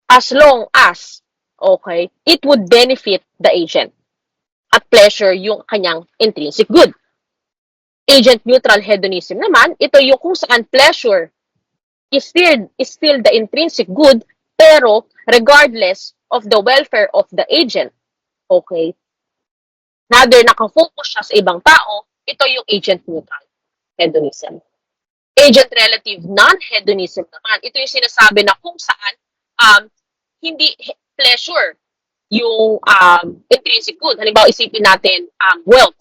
A: as long as, okay, it would benefit the agent at pleasure yung kanyang intrinsic good. Agent neutral hedonism naman, ito yung kung saan pleasure is still the intrinsic good, pero regardless of the welfare of the agent, okay, rather nakafocus siya sa ibang tao, ito yung agent neutral hedonism. Agent relative non-hedonism naman, ito yung sinasabi na kung saan hindi pleasure yung intrinsic good. Halimbawa, isipin natin wealth.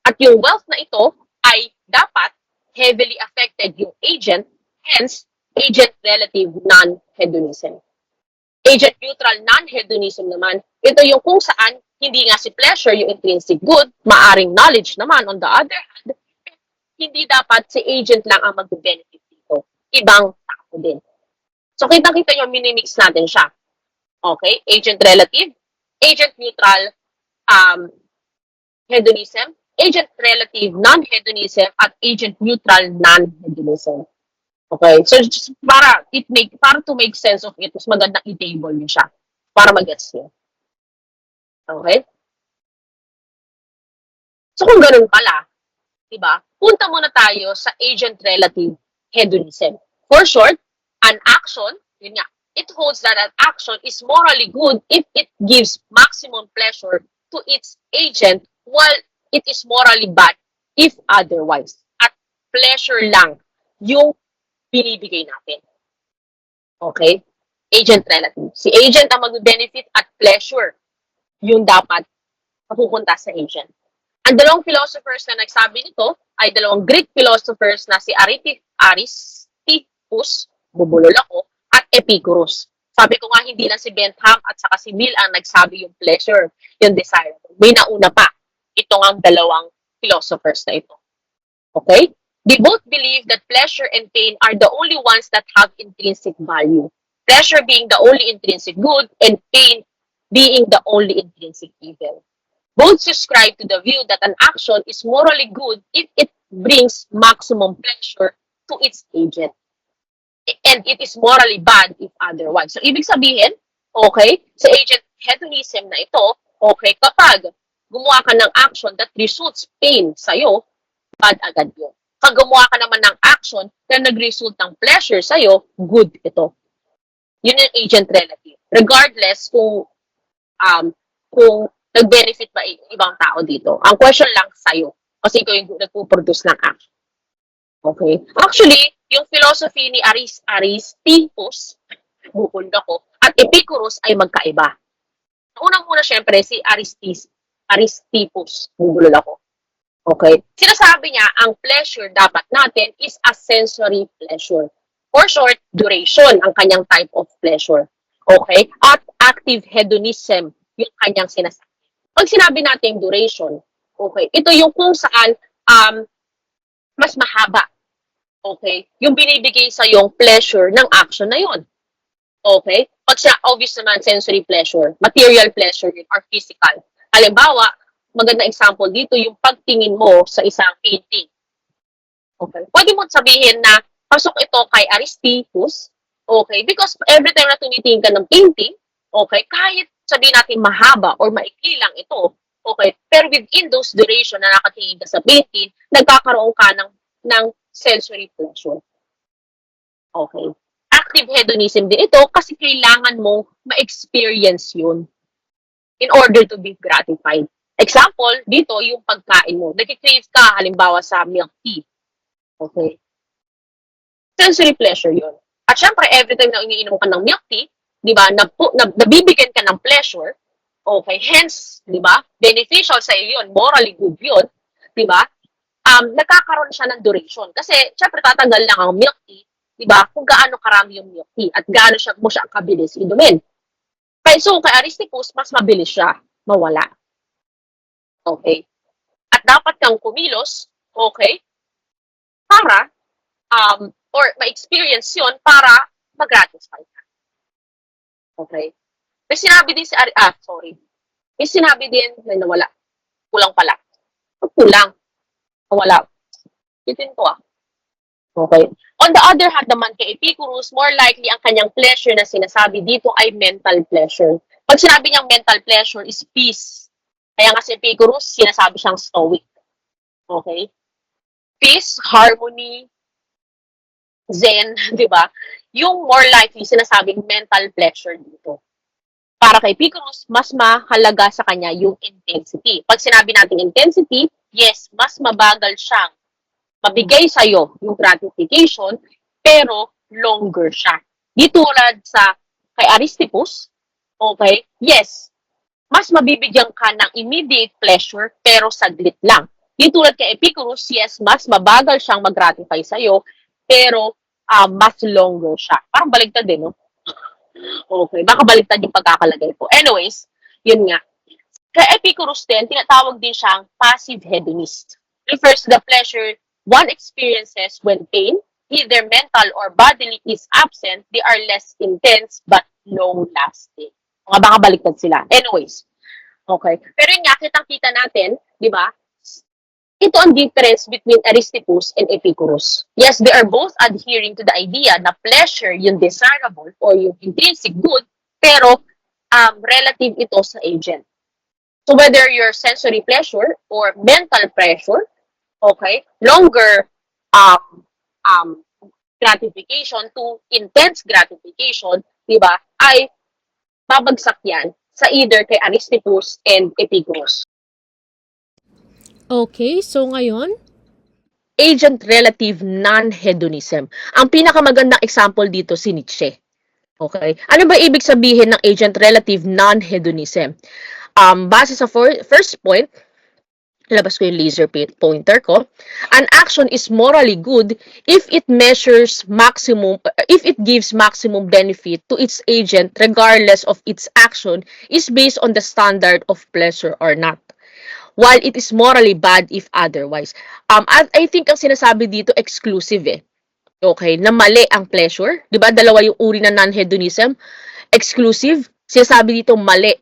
A: At yung wealth na ito ay dapat heavily affected yung agent, hence, agent relative non-hedonism. Agent neutral non-hedonism naman, ito yung kung saan hindi nga si pleasure yung intrinsic good, maaring knowledge naman on the other hand, hindi dapat si agent lang ang mag-benefit dito. Ibang tao din. So, kitang-kita nyo, minimix natin siya. Okay? Agent relative, agent neutral, hedonism, agent relative non-hedonism, at agent neutral non-hedonism. Okay? So, just para to make sense of it, mas magandang i-table nyo siya para mag-gets nyo. Okay? So, kung ganun pala, diba? Punta muna tayo sa agent relative hedonism. For short, an action, yun nga, it holds that an action is morally good if it gives maximum pleasure to its agent while it is morally bad if otherwise. At pleasure lang yung binibigay natin. Okay? Agent relative. Si agent ang mag-benefit at pleasure yung dapat mapupunta sa agent. Ang dalawang philosophers na nagsabi nito ay dalawang Greek philosophers na si Aristippus, bubulol ako, at Epicurus. Sabi ko nga, hindi lang si Bentham at saka si Mill ang nagsabi yung pleasure, yung desirable. May nauna pa. Ito nga ang dalawang philosophers na ito. Okay? They both believe that pleasure and pain are the only ones that have intrinsic value. Pleasure being the only intrinsic good and pain being the only intrinsic evil. Both subscribe to the view that an action is morally good if it brings maximum pleasure to its agent. And it is morally bad if otherwise. So, ibig sabihin, okay, sa agent hedonism na ito, okay, kapag gumawa ka ng action that results pain sa'yo, bad agad yun. Pag gumawa ka naman ng action na nag-result ng pleasure sa'yo, good ito. Yun yung agent relative. Regardless kung nag-benefit ba ibang tao dito. Ang question lang sa'yo. Kasi ikaw yung nagpo-produce ng action. Okay? Actually, yung philosophy ni Aristippus, bukol ako, at Epicurus ay magkaiba. Unang-una, syempre, si Aristippus, bubulol ako. Okay? Sinasabi niya, ang pleasure dapat natin is a sensory pleasure. For short, duration ang kanyang type of pleasure. Okay? At active hedonism yung kanyang sinasabi. Pag sinabi natin duration, okay, ito yung kung saan mas mahaba. Okay? Yung binibigay sa yung pleasure ng action na yon. Okay? Pag siya, obvious naman, sensory pleasure, material pleasure yun, or physical. Halimbawa, magandang example dito, yung pagtingin mo sa isang painting. Okay? Pwede mo sabihin na, pasok ito kay Aristippus, okay? Because every time na tumitingin ka ng painting, okay, kahit sabihin natin mahaba or maikli lang ito, okay, pero within those duration na nakatingin ka sa painting, nagkakaroon ka ng sensory pleasure. Okay. Active hedonism din ito kasi kailangan mong ma-experience yun in order to be gratified. Example, dito yung pagkain mo. Nag-crave ka, halimbawa sa milk tea. Okay. Sensory pleasure yun. At syempre, every time na iniinom ka ng milk tea, di ba, nabibigyan ka ng pleasure, okay, hence, di ba, beneficial sa iyo yun, morally good yun, di ba, nagkakaroon siya ng duration. Kasi, syempre, tatagal lang ang milk tea, di ba, kung gaano karami yung milk tea, at gaano mo siya kabilis inumin. So, kay Aristippus, mas mabilis siya mawala. Okay. At dapat kang kumilos, okay, para, or ma-experience yun para mag-gratify ka. Okay. May sinabi din si May sinabi din na nawala. Kulang pala. Kulang. Nawala. Itin ko Okay. On the other hand naman kay Epicurus, more likely ang kanyang pleasure na sinasabi dito ay mental pleasure. Pag sinabi niyang mental pleasure is peace. Kaya nga si Epicurus, sinasabi siyang stoic. Okay? Peace, harmony, zen, di ba? Yung more likely sinasabing mental pleasure dito. Para kay Epicurus, mas mahalaga sa kanya yung intensity. Pag sinabi natin intensity, yes, mas mabagal siyang mabigay sa'yo yung gratification, pero longer siya. Di tulad sa kay Aristippus, okay, yes, mas mabibigyan ka ng immediate pleasure, pero saglit lang. Di tulad kay Epicurus, yes, mas mabagal siyang mag-gratify sa'yo, pero mas longer siya. Parang baligtad din, no? Okay, baka baligtad yung pagkakalagay ko. Anyways, yun nga. Kay Epicurus din, tinatawag din siyang passive hedonist. Refers to the pleasure one experiences when pain, either mental or bodily, is absent. They are less intense but long-lasting. Mga baka baliktad sila. Anyways, okay. Pero yun nga, kitang-kita natin, di ba? Ito ang difference between Aristippus and Epicurus. Yes, they are both adhering to the idea na pleasure yung desirable or yung intrinsic good, pero relative ito sa agent. So whether your sensory pleasure or mental pleasure, okay, longer gratification to intense gratification, di ba, ay babagsak yan sa either kay Aristippus and Epicurus.
B: Okay, so ngayon?
A: Agent-relative non-hedonism. Ang pinakamagandang example dito si Nietzsche. Okay? Ano ba ibig sabihin ng agent-relative non-hedonism? Base sa first point, labas ko yung laser pointer ko. An action is morally good if it gives maximum benefit to its agent regardless of its action is based on the standard of pleasure or not. While it is morally bad if otherwise. I think ang sinasabi dito exclusive eh. Okay, na mali ang pleasure. 'Di ba? Dalawa yung uri ng non-hedonism. Exclusive, sinasabi dito mali.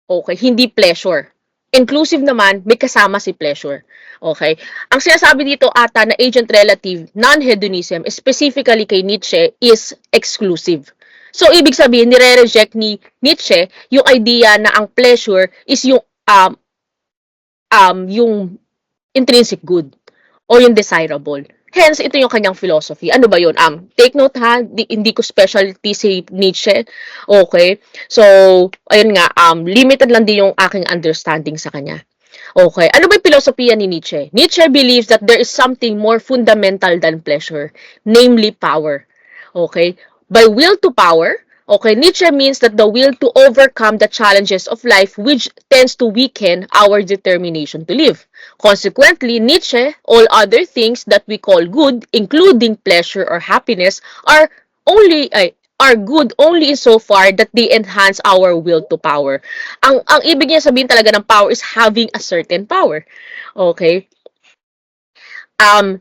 A: Okay, hindi pleasure. Inclusive naman, may kasama si pleasure. Okay? Ang sinasabi dito ata na agent relative, non-hedonism, specifically kay Nietzsche, is exclusive. So, ibig sabihin, nire-reject ni Nietzsche yung idea na ang pleasure is yung intrinsic good o yung desirable. Hence, ito yung kanyang philosophy. Ano ba yun? Take note ha, hindi ko specialty si Nietzsche. Okay? So, ayun nga, limited lang din yung aking understanding sa kanya. Okay. Ano ba yung philosophy ni Nietzsche? Nietzsche believes that there is something more fundamental than pleasure, namely power. Okay? By will to power, okay, Nietzsche means that the will to overcome the challenges of life which tends to weaken our determination to live. Consequently, Nietzsche, all other things that we call good, including pleasure or happiness, are good only insofar that they enhance our will to power. Ang ibig niya sabihin talaga ng power is having a certain power. Okay?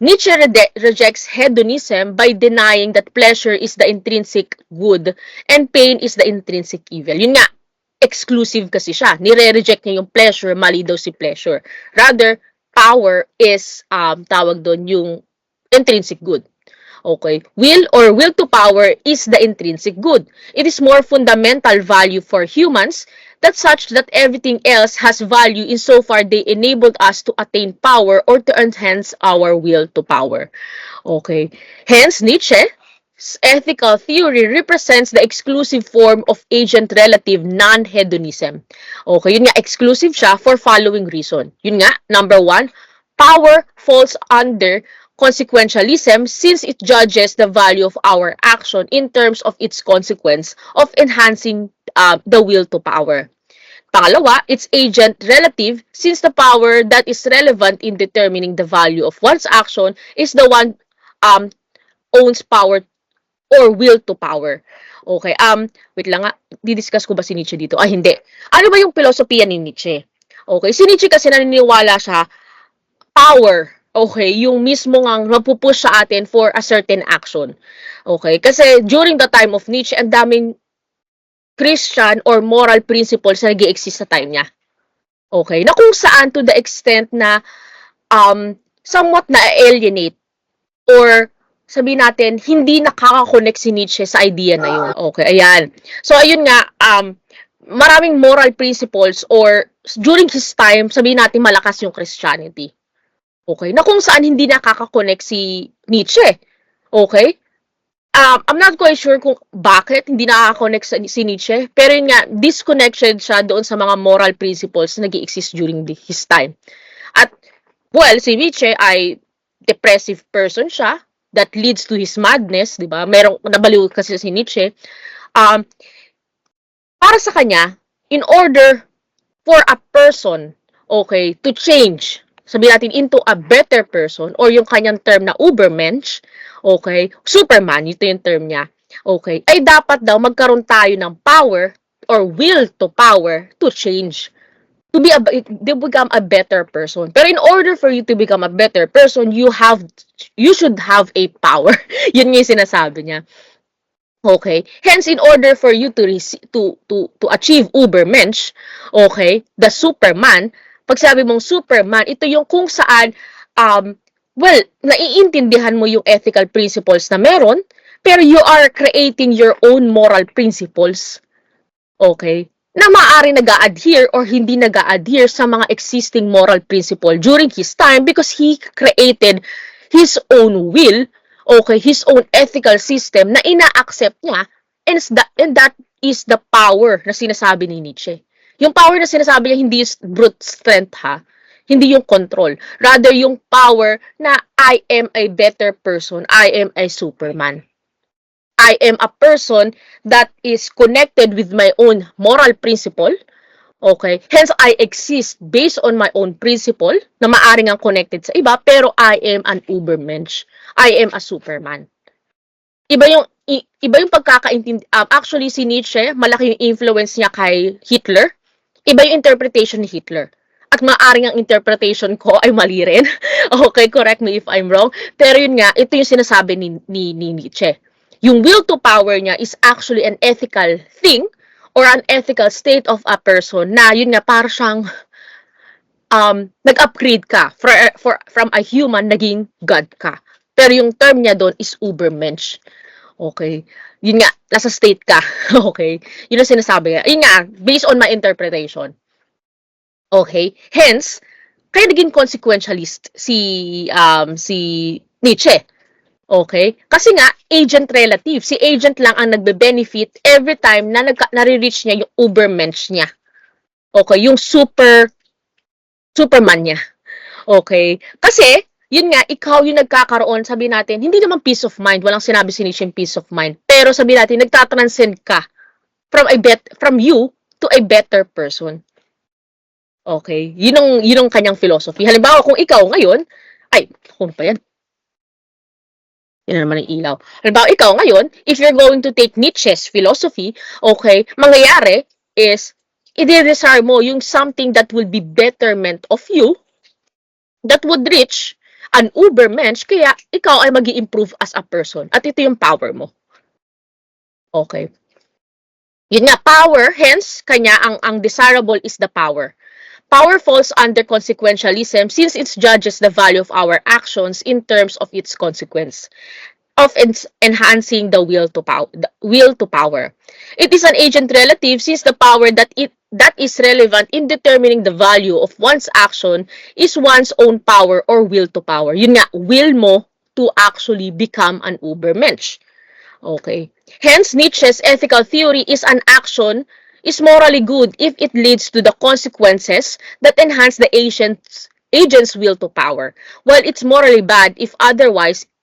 A: Nietzsche rejects hedonism by denying that pleasure is the intrinsic good and pain is the intrinsic evil. Yun nga, exclusive kasi siya. Nire-reject niya yung pleasure, mali daw si pleasure. Rather, power is, tawag doon, yung intrinsic good. Okay. Will to power is the intrinsic good. It is more fundamental value for humans that such that everything else has value insofar they enabled us to attain power or to enhance our will to power. Okay. Hence, Nietzsche's ethical theory represents the exclusive form of agent-relative non-hedonism. Okay, yun nga, exclusive siya for following reason. Yun nga, number one, power falls under consequentialism since it judges the value of our action in terms of its consequence of enhancing the will to power. Pangalawa, it's agent relative since the power that is relevant in determining the value of one's action is the one owns power or will to power. Okay, wait lang nga, didiscuss ko ba si Nietzsche dito? Hindi. Ano ba yung filosofiya ni Nietzsche? Okay, si Nietzsche kasi naniniwala siya, power, okay, yung mismo ngang napupush sa atin for a certain action. Okay, kasi during the time of Nietzsche, ang daming Christian or moral principles na nag-i-exist sa time niya. Okay, na kung saan to the extent na somewhat na-alienate or sabihin natin, hindi nakaka-connect si Nietzsche sa idea na yun. Okay, ayan. So, ayun nga, maraming moral principles or during his time, sabihin natin malakas yung Christianity. Okay, na kung saan hindi nakaka-connect si Nietzsche. Okay? I'm not quite sure kung bakit hindi nakaka-connect si Nietzsche, pero yun nga, disconnected siya doon sa mga moral principles na nag-exist during his time. At, well, si Nietzsche ay depressive person siya, that leads to his madness, di ba? Merong nabaliw kasi si Nietzsche. Para sa kanya, in order for a person, okay, to change, sabihin natin into a better person, or yung kanyang term na Ubermensch, okay, Superman, ito yung term niya, okay, ay dapat daw magkaroon tayo ng power or will to power to change. To become a better person. Pero in order for you to become a better person, you should have a power. Yun nga yung sinasabi niya. Okay? Hence, in order for you to achieve Ubermensch, okay, the Superman, pag sabi mong Superman, ito yung kung saan, well, naiintindihan mo yung ethical principles na meron, pero you are creating your own moral principles. Okay? Na maaari nag-a-adhere or hindi nag-a-adhere sa mga existing moral principle during his time because he created his own will, okay, his own ethical system na ina-accept niya, and that is the power na sinasabi ni Nietzsche. Yung power na sinasabi niya hindi is brute strength ha, hindi yung control. Rather yung power na I am a better person, I am a Superman. I am a person that is connected with my own moral principle, Okay? Hence, I exist based on my own principle na maaring ang connected sa iba, pero I am an Ubermensch. I am a Superman. Iba yung pagkakaintindi. Actually, si Nietzsche, malaki yung influence niya kay Hitler. Iba yung interpretation ni Hitler. At maaring ang interpretation ko ay mali rin. Okay, correct me if I'm wrong. Pero yun nga, ito yung sinasabi ni Nietzsche. Yung will to power niya is actually an ethical thing or an ethical state of a person na yun nga, para siyang nag-upgrade ka from a human, naging God ka. Pero yung term niya doon is Ubermensch. Okay. Yun nga, nasa state ka. Okay. Yun ang sinasabi niya. Yun nga, based on my interpretation. Okay. Hence, kaya naging consequentialist si Nietzsche. Okay? Kasi nga, agent relative. Si agent lang ang nagbe-benefit every time na nare-reach niya yung Ubermensch niya. Okay? Yung Superman niya. Okay? Kasi, yun nga, ikaw yung nagkakaroon, sabi natin, hindi naman peace of mind. Walang sinabi si Nietzsche peace of mind. Pero sabi natin, nagtatranscend ka from you to a better person. Okay? Yun ang kanyang philosophy. Halimbawa, kung ikaw ngayon, kung pa yan? Yan naman ang ilaw. Halimbawa, ikaw ngayon, if you're going to take Nietzsche's philosophy, okay, mangyayari is, i-desire mo yung something that will be betterment of you, that would reach an Ubermensch, kaya ikaw ay mag-i-improve as a person. At ito yung power mo. Okay. Yun nga, power, hence, kanya, ang desirable is the power. Power falls under consequentialism since it judges the value of our actions in terms of its consequence, of enhancing the will to power. It is an agent relative since the power that is relevant in determining the value of one's action is one's own power or will to power. Yun nga, will mo to actually become an Ubermensch. Okay. Hence, Nietzsche's ethical theory is an action is morally good if it leads to the consequences that enhance the agent's will to power, while it's morally bad if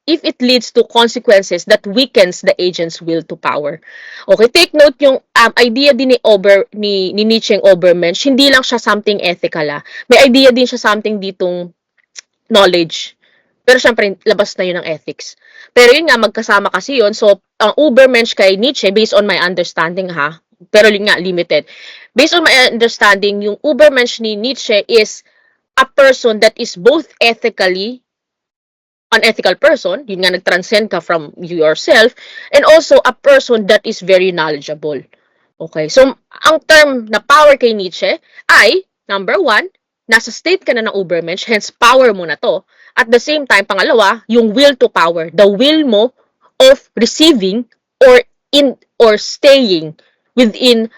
A: it leads to consequences that weakens the agent's will to power. Okay, take note yung idea din ni Nietzsche yung Ubermensch, hindi lang siya something ethical. May idea din siya something ditong knowledge. Pero syempre, labas na yun ng ethics. Pero yun nga, magkasama kasi yun. So, ang Ubermensch kay Nietzsche, based on my understanding pero yun nga, limited. Based on my understanding, yung Ubermensch ni Nietzsche is a person that is both ethically an ethical person, yun nga, nag-transcend ka from yourself, and also a person that is very knowledgeable. Okay, so, ang term na power kay Nietzsche ay, number one, nasa state ka na ng Ubermensch, hence power mo na to. At the same time, pangalawa, yung will to power, the will mo of receiving or staying within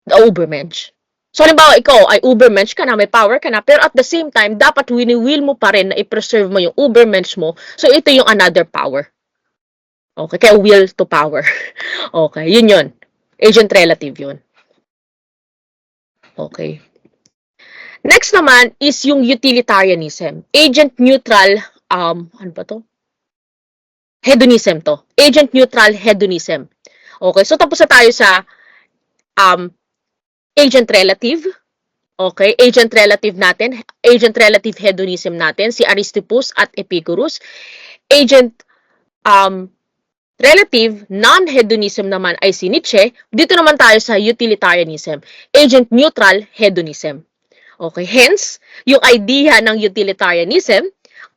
A: the Ubermensch. So, halimbawa, ikaw ay Ubermensch ka na, may power ka na, pero at the same time, dapat wini-will mo pa rin na i-preserve mo yung Ubermensch mo. So, ito yung another power. Okay, kaya will to power. Okay, yun. Agent relative yun. Okay. Next naman is yung utilitarianism. Agent neutral, ano ba to? Hedonism to. Agent neutral hedonism. Okay, so tapos na tayo sa agent relative. Okay, agent relative natin, agent relative hedonism natin, si Aristippus at Epicurus. Agent relative non-hedonism naman ay si Nietzsche. Dito naman tayo sa utilitarianism. Agent neutral hedonism. Okay, hence, yung idea ng utilitarianism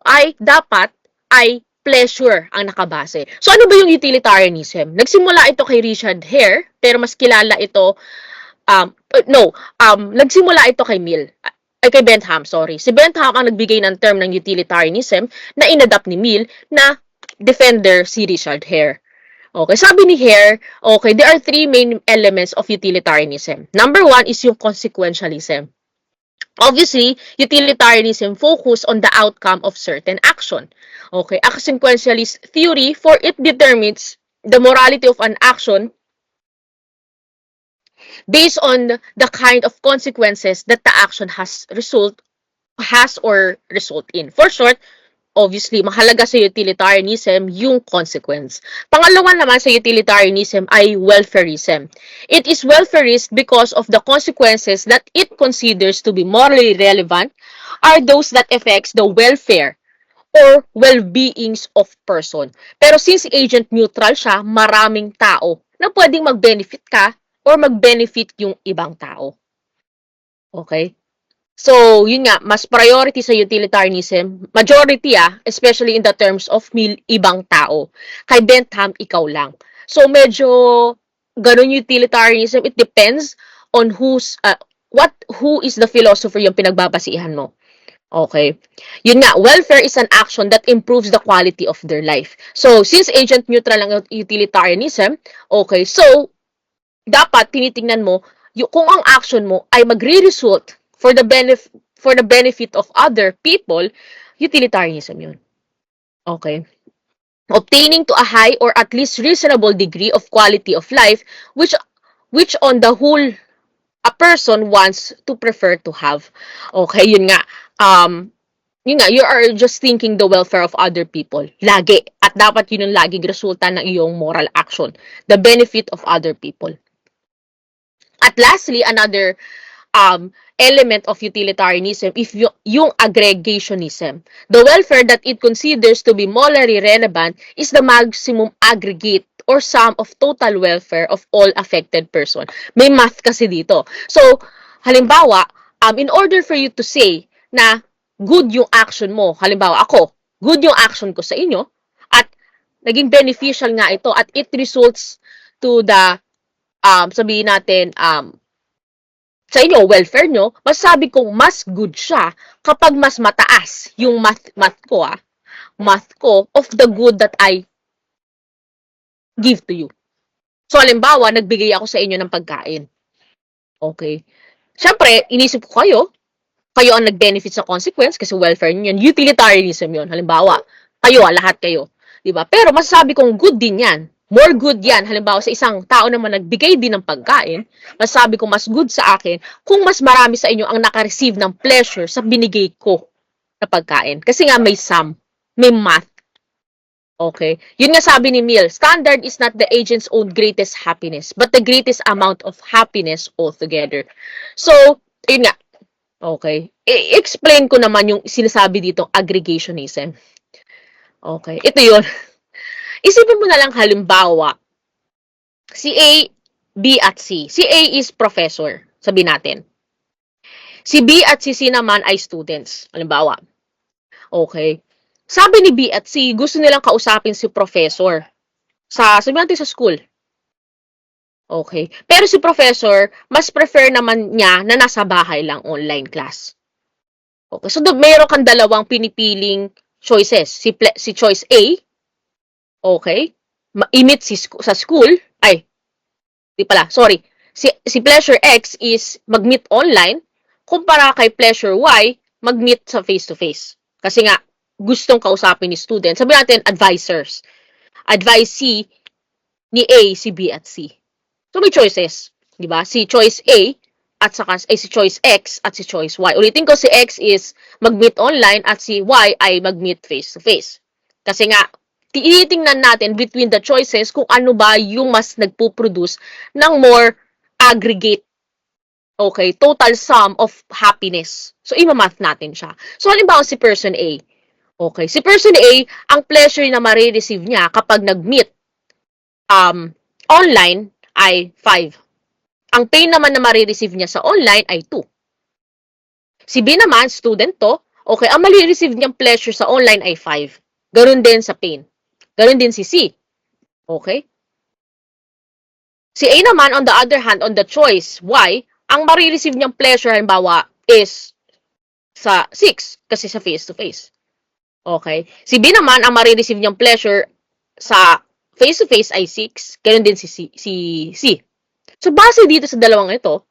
A: ay dapat ay pleasure ang nakabase. So, ano ba yung utilitarianism? Nagsimula ito kay Richard Hare, pero mas kilala ito, nagsimula ito kay kay Bentham, sorry. Si Bentham ang nagbigay ng term ng utilitarianism na inadapt ni Mill na defender si Richard Hare. Okay, sabi ni Hare, okay, there are three main elements of utilitarianism. Number one is yung consequentialism. Obviously, utilitarianism focus on the outcome of certain action. Okay, a consequentialist theory for it determines the morality of an action based on the kind of consequences that the action has or result in. For short, obviously, mahalaga sa utilitarianism yung consequence. Pangalawa naman sa utilitarianism ay welfareism. It is welfarist because of the consequences that it considers to be morally relevant are those that affects the welfare or well-beings of person. Pero since agent neutral siya, maraming tao na pwedeng mag-benefit ka or mag-benefit yung ibang tao. Okay? So, yun nga, mas priority sa utilitarianism, majority especially in the terms of ibang tao. Kay Bentham, ikaw lang. So, medyo ganun utilitarianism, it depends on who is the philosopher yung pinagbabasihan mo. Okay. Yun nga, welfare is an action that improves the quality of their life. So, since agent neutral ang utilitarianism, okay, so, dapat tinitingnan mo kung ang action mo ay magre-result for the benefit of other people, utilitarianism yun. Okay. Obtaining to a high or at least reasonable degree of quality of life which on the whole a person wants to prefer to have. Okay, yun nga. You are just thinking the welfare of other people. Lagi. At dapat yun ang laging resulta ng iyong moral action. The benefit of other people. At lastly, another element of utilitarianism is yung aggregationism. The welfare that it considers to be morally relevant is the maximum aggregate or sum of total welfare of all affected person. May math kasi dito. So, halimbawa, in order for you to say na good yung action mo, halimbawa ako, good yung action ko sa inyo, at naging beneficial nga ito, at it results to the sabihin natin, sa inyo, welfare nyo, masasabi kong mas good siya kapag mas mataas yung math ko of the good that I give to you. So, halimbawa, nagbigay ako sa inyo ng pagkain. Okay. Siyempre, inisip ko kayo ang nag-benefit sa consequence kasi welfare nyo yun. Utilitarianism yun. Halimbawa, kayo, lahat kayo. Diba? Pero masasabi kong good din yan. More good yan. Halimbawa, sa isang tao naman nagbigay din ng pagkain, masasabi ko mas good sa akin kung mas marami sa inyo ang naka-receive ng pleasure sa binigay ko na pagkain. Kasi nga may sum, may math. Okay? Yun nga sabi ni Mill, standard is not the agent's own greatest happiness, but the greatest amount of happiness altogether. So, yun nga. Okay. I-explain ko naman yung sinasabi dito, aggregationism. Okay. Ito yun. Isipin mo na lang halimbawa, si A, B at C. Si A is professor, sabi natin. Si B at si C naman ay students, halimbawa. Okay. Sabi ni B at C, gusto nilang kausapin si professor. Sabi natin sa school. Okay. Pero si professor, mas prefer naman niya na nasa bahay lang online class. Okay. So, mayroon kang dalawang pinipiling choices. Si choice A, okay, ma-meet sa school, si pleasure X is mag-meet online, kumpara kay pleasure Y, mag-meet sa face-to-face. Kasi nga, gustong kausapin ni student. Sabi natin, advisors. Advise C ni A, si B at C. So, may choices. Diba? Si choice A, at saka si choice X at si choice Y. Ulitin ko, si X is mag-meet online at si Y ay mag-meet face-to-face. Kasi nga, tinitingnan natin between the choices kung ano ba yung mas nagpo-produce ng more aggregate, okay, total sum of happiness. So, imamath natin siya. So, halimbawa si person A. Okay, si person A, ang pleasure na marireceive niya kapag nag-meet online ay 5. Ang pain naman na marireceive niya sa online ay 2. Si B naman, student to, okay, ang marireceive niyang pleasure sa online ay 5. Ganun din sa pain. Ganun din si C. Okay? Si A naman, on the other hand, on the choice Y, ang marireceive niyang pleasure, halimbawa, is sa 6, kasi sa face-to-face. Okay? Si B naman, ang marireceive niyang pleasure sa face-to-face ay 6. Ganun din si C. So, base dito sa dalawang ito,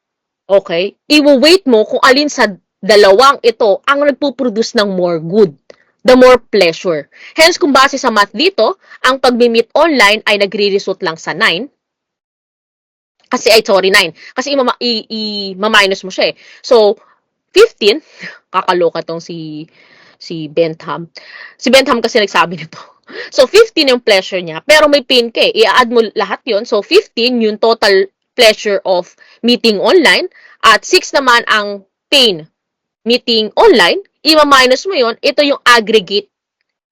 A: okay, i-weight mo kung alin sa dalawang ito ang nagpo-produce ng more good, the more pleasure. Hence, kung base sa math dito, ang pag-meet online ay nagre-result lang sa 9. Kasi, 9. Kasi i-minus mo siya eh. So, 15, kakaloka tong si si Bentham. Si Bentham kasi nagsabi nito. So, 15 yung pleasure niya, pero may pain ka eh. I-add mo lahat yon. So, 15 yung total pleasure of meeting online, at 6 naman ang pain meeting online. I-minus mo yon, ito yung aggregate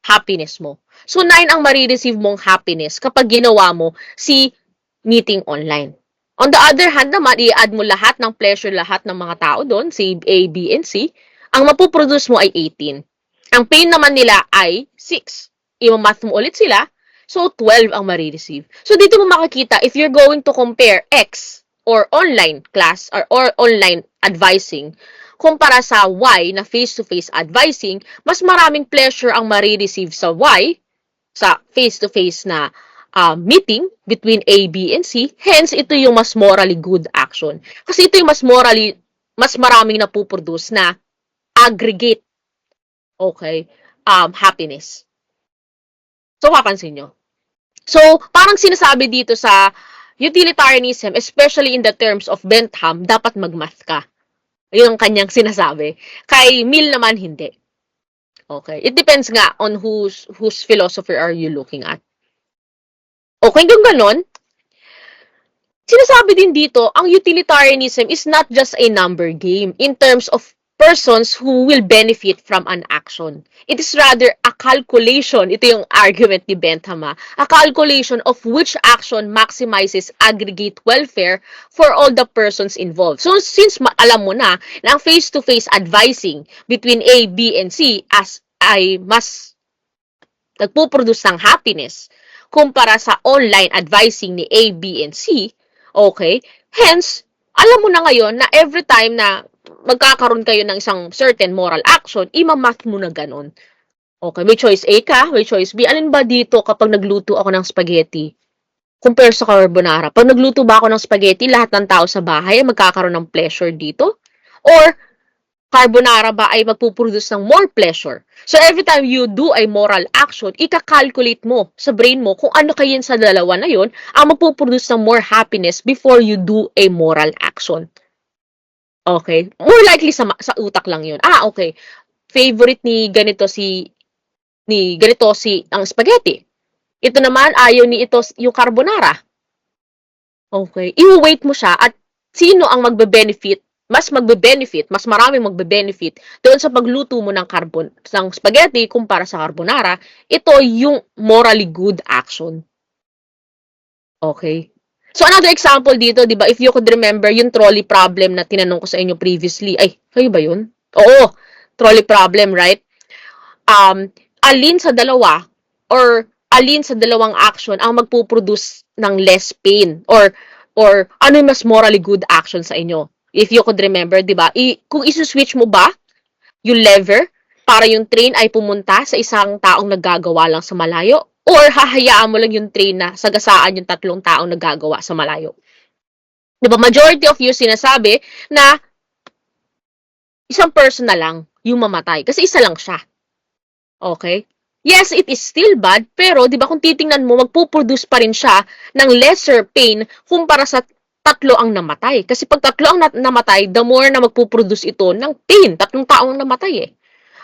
A: happiness mo. So, 9 ang marireceive mong happiness kapag ginawa mo si meeting online. On the other hand naman, i-add mo lahat ng pleasure, lahat ng mga tao doon, si A, B, and C, ang mapuproduce mo ay 18. Ang pain naman nila ay 6. I-math mo ulit sila, so 12 ang marireceive. So dito mo makikita, if you're going to compare X or online class or online advising, kumpara sa Y na face-to-face advising, mas maraming pleasure ang marireceive sa Y, sa face-to-face na meeting between A, B, and C. Hence, ito yung mas morally good action. Kasi ito yung mas maraming napuproduce na aggregate, okay, happiness. So, papansin nyo. So, parang sinasabi dito sa utilitarianism, especially in the terms of Bentham, dapat mag-math ka. Yun ang kanyang sinasabi. Kay Mill naman, hindi. Okay. It depends nga on whose philosophy are you looking at. Okay, kung ganon, sinasabi din dito, ang utilitarianism is not just a number game in terms of persons who will benefit from an action. It is rather a calculation. Ito yung argument ni Bentham. A calculation of which action maximizes aggregate welfare for all the persons involved. So, since alam mo na ang face-to-face advising between A, B, and C as ay mas nagpuproduce ng happiness kumpara sa online advising ni A, B, and C, okay? Hence, alam mo na ngayon na every time na magkakaroon kayo ng isang certain moral action, imamath mo na ganun. Okay, may choice A ka, may choice B. Alin ba dito kapag nagluto ako ng spaghetti? Compare sa carbonara. Pag nagluto ba ako ng spaghetti, lahat ng tao sa bahay ay magkakaroon ng pleasure dito? Or, carbonara ba ay magpuproduce ng more pleasure? So, every time you do a moral action, ika-calculate mo sa brain mo kung ano kayo sa dalawa na yun ang magpuproduce ng more happiness before you do a moral action. Okay? More likely sa utak lang yun. Okay. Favorite ni ganito si ang spaghetti. Ito naman, ayaw ni ito yung carbonara. Okay. I-weight mo siya at sino ang magbe-benefit, mas maraming magbe-benefit doon sa pagluto mo ng spaghetti kumpara sa carbonara. Ito yung morally good action. Okay. So, another example dito, di ba, if you could remember yung trolley problem na tinanong ko sa inyo previously. Ay, kayo ba yun? Oo, trolley problem, right? Alin sa dalawa or alin sa dalawang action ang magpuproduce ng less pain or ano yung mas morally good action sa inyo? If you could remember, di ba? Kung isuswitch mo ba yung lever para yung train ay pumunta sa isang taong naggagawa lang sa malayo or hahayaan mo lang yung train na sagasaan yung tatlong taong naggagawa sa malayo? Di ba? Majority of you sinasabi na isang person na lang yung mamatay kasi isa lang siya. Okay? Yes, it is still bad, pero di ba kung titingnan mo, magpuproduce pa rin siya ng lesser pain kumpara sa tatlo ang namatay. Kasi pag tatlo ang namatay, the more na magpuproduce ito ng pain. Tatlong taong namatay eh.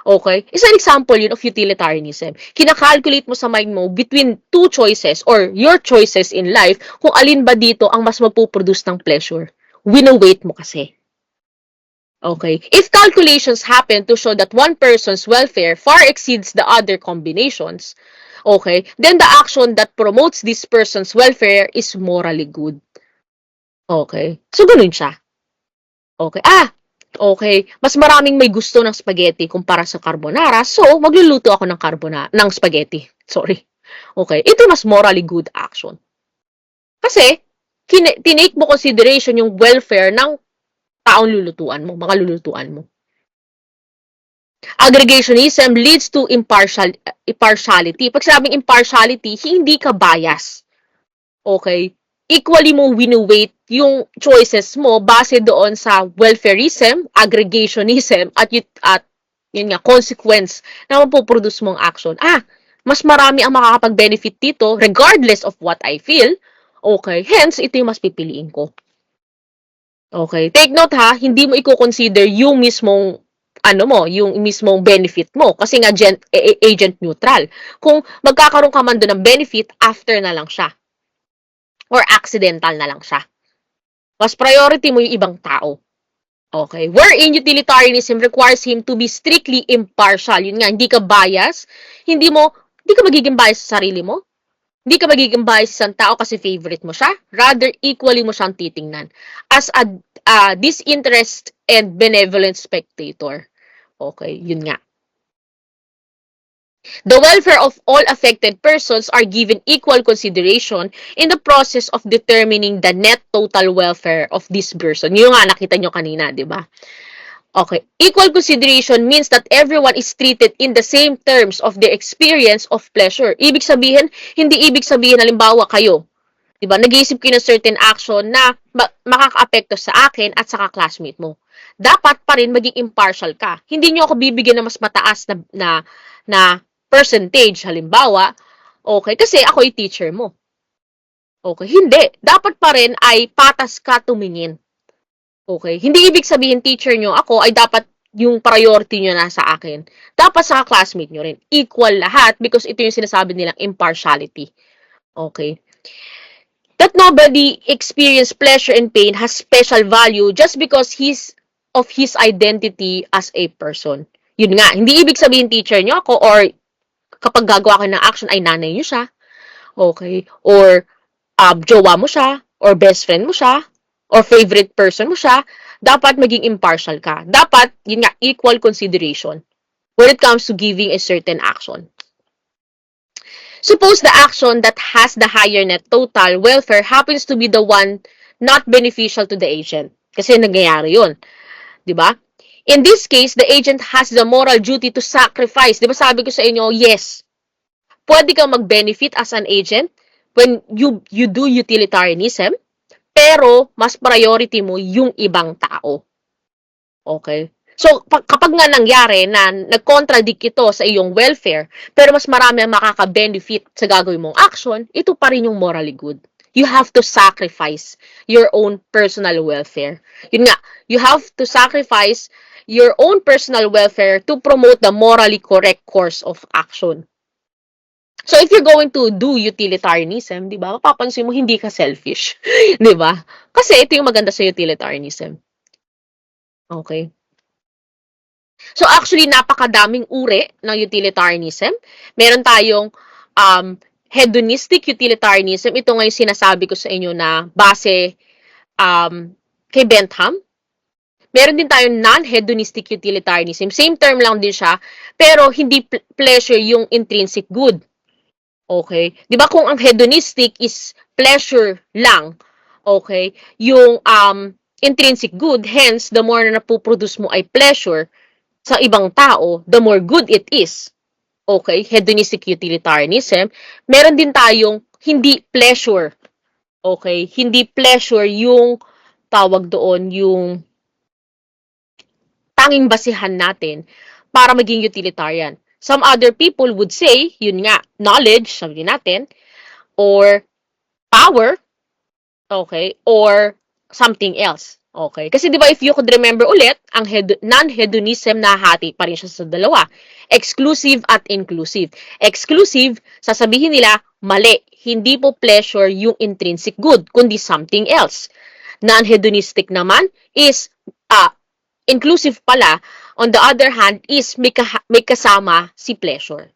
A: Okay? Isa an example yun of utilitarianism. Kinakalculate mo sa mind mo between two choices or your choices in life kung alin ba dito ang mas magpuproduce ng pleasure. Winoweight mo kasi. Okay. If calculations happen to show that one person's welfare far exceeds the other combinations, okay, then the action that promotes this person's welfare is morally good. Okay. So, ganun siya. Okay. Okay. Mas maraming may gusto ng spaghetti kumpara sa carbonara, so, magluluto ako ng spaghetti. Sorry. Okay. Ito mas morally good action. Kasi, tinake mo consideration yung welfare ng taong lulutuan mo, mga lulutuan mo. Aggregationism leads to impartiality. Pag sabing impartiality, hindi ka bias. Okay? Equally mo winoweight yung choices mo base doon sa welfareism, aggregationism, at yun nga, consequence na mapuproduce mong action. Mas marami ang makakapag-benefit dito regardless of what I feel. Okay? Hence, ito yung mas pipiliin ko. Okay. Take note ha, hindi mo i-consider yung mismong ano mo, yung mismong benefit mo. Kasi nga, agent neutral. Kung magkakaroon ka man doon ng benefit, after na lang siya. Or accidental na lang siya. Mas priority mo yung ibang tao. Okay. Wherein utilitarianism requires him to be strictly impartial. Yun nga, hindi ka bias. Hindi ka magiging bias sa sarili mo. Hindi ka magiging bias sa isang tao kasi favorite mo siya. Rather, equally mo siyang titingnan. As a disinterest and benevolent spectator. Okay, yun nga. The welfare of all affected persons are given equal consideration in the process of determining the net total welfare of this person. Yung nga, nakita nyo kanina, di ba? Okay. Equal consideration means that everyone is treated in the same terms of their experience of pleasure. Ibig sabihin, hindi ibig sabihin, halimbawa kayo, di ba, nag-iisip kayo ng certain action na makaka-apekto sa akin at sa classmate mo. Dapat pa rin maging impartial ka. Hindi nyo ako bibigyan ng mas mataas na percentage, halimbawa, okay, kasi ako yung teacher mo. Okay, hindi. Dapat pa rin ay patas ka tumingin. Okay, hindi ibig sabihin teacher nyo ako ay dapat yung priority nyo na sa akin. Dapat sa classmate nyo rin. Equal lahat because ito yung sinasabi nilang impartiality. Okay. That nobody experience pleasure and pain has special value just because of his identity as a person. Yun nga, hindi ibig sabihin teacher nyo ako or kapag gagawa ka ng action ay nanay nyo siya, okay, or jowa mo siya, or best friend mo siya, or favorite person mo siya, dapat maging impartial ka. Dapat, yun nga, equal consideration when it comes to giving a certain action. Suppose the action that has the higher net total welfare happens to be the one not beneficial to the agent. Kasi nangyayari yun. Diba? In this case, the agent has the moral duty to sacrifice. Di ba sabi ko sa inyo, yes, pwede kang mag-benefit as an agent when you do utilitarianism, pero mas priority mo yung ibang tao. Okay? So, kapag nga nangyari na nag-contradict ito sa iyong welfare, pero mas marami ang makaka-benefit sa gagawin mong action, ito pa rin yung morally good. You have to sacrifice your own personal welfare. Yun nga, you have to sacrifice your own personal welfare to promote the morally correct course of action. So, if you're going to do utilitarianism, di ba, mapapansin mo, hindi ka selfish. Di ba? Kasi ito yung maganda sa utilitarianism. Okay? So, actually, napakadaming uri ng utilitarianism. Meron tayong hedonistic utilitarianism. Ito nga yung sinasabi ko sa inyo na base kay Bentham. Meron din tayong non-hedonistic utilitarianism. Same term lang din siya, pero hindi pleasure yung intrinsic good. Okay? Di ba kung ang hedonistic is pleasure lang, okay, yung intrinsic good, hence, the more na napuproduce mo ay pleasure sa ibang tao, the more good it is. Okay? Hedonistic utilitarianism. Meron din tayong hindi pleasure. Okay? Hindi pleasure yung tawag doon, yung tanging basihan natin para maging utilitarian. Some other people would say, yun nga, knowledge, sabi natin, or power, okay, or something else. Okay? Kasi di ba if you could remember ulit, ang non-hedonism nahati pa rin siya sa dalawa. Exclusive at inclusive. Exclusive, sasabihin nila, mali. Hindi po pleasure yung intrinsic good, kundi something else. Non-hedonistic naman is inclusive pala, on the other hand, is may kasama si pleasure.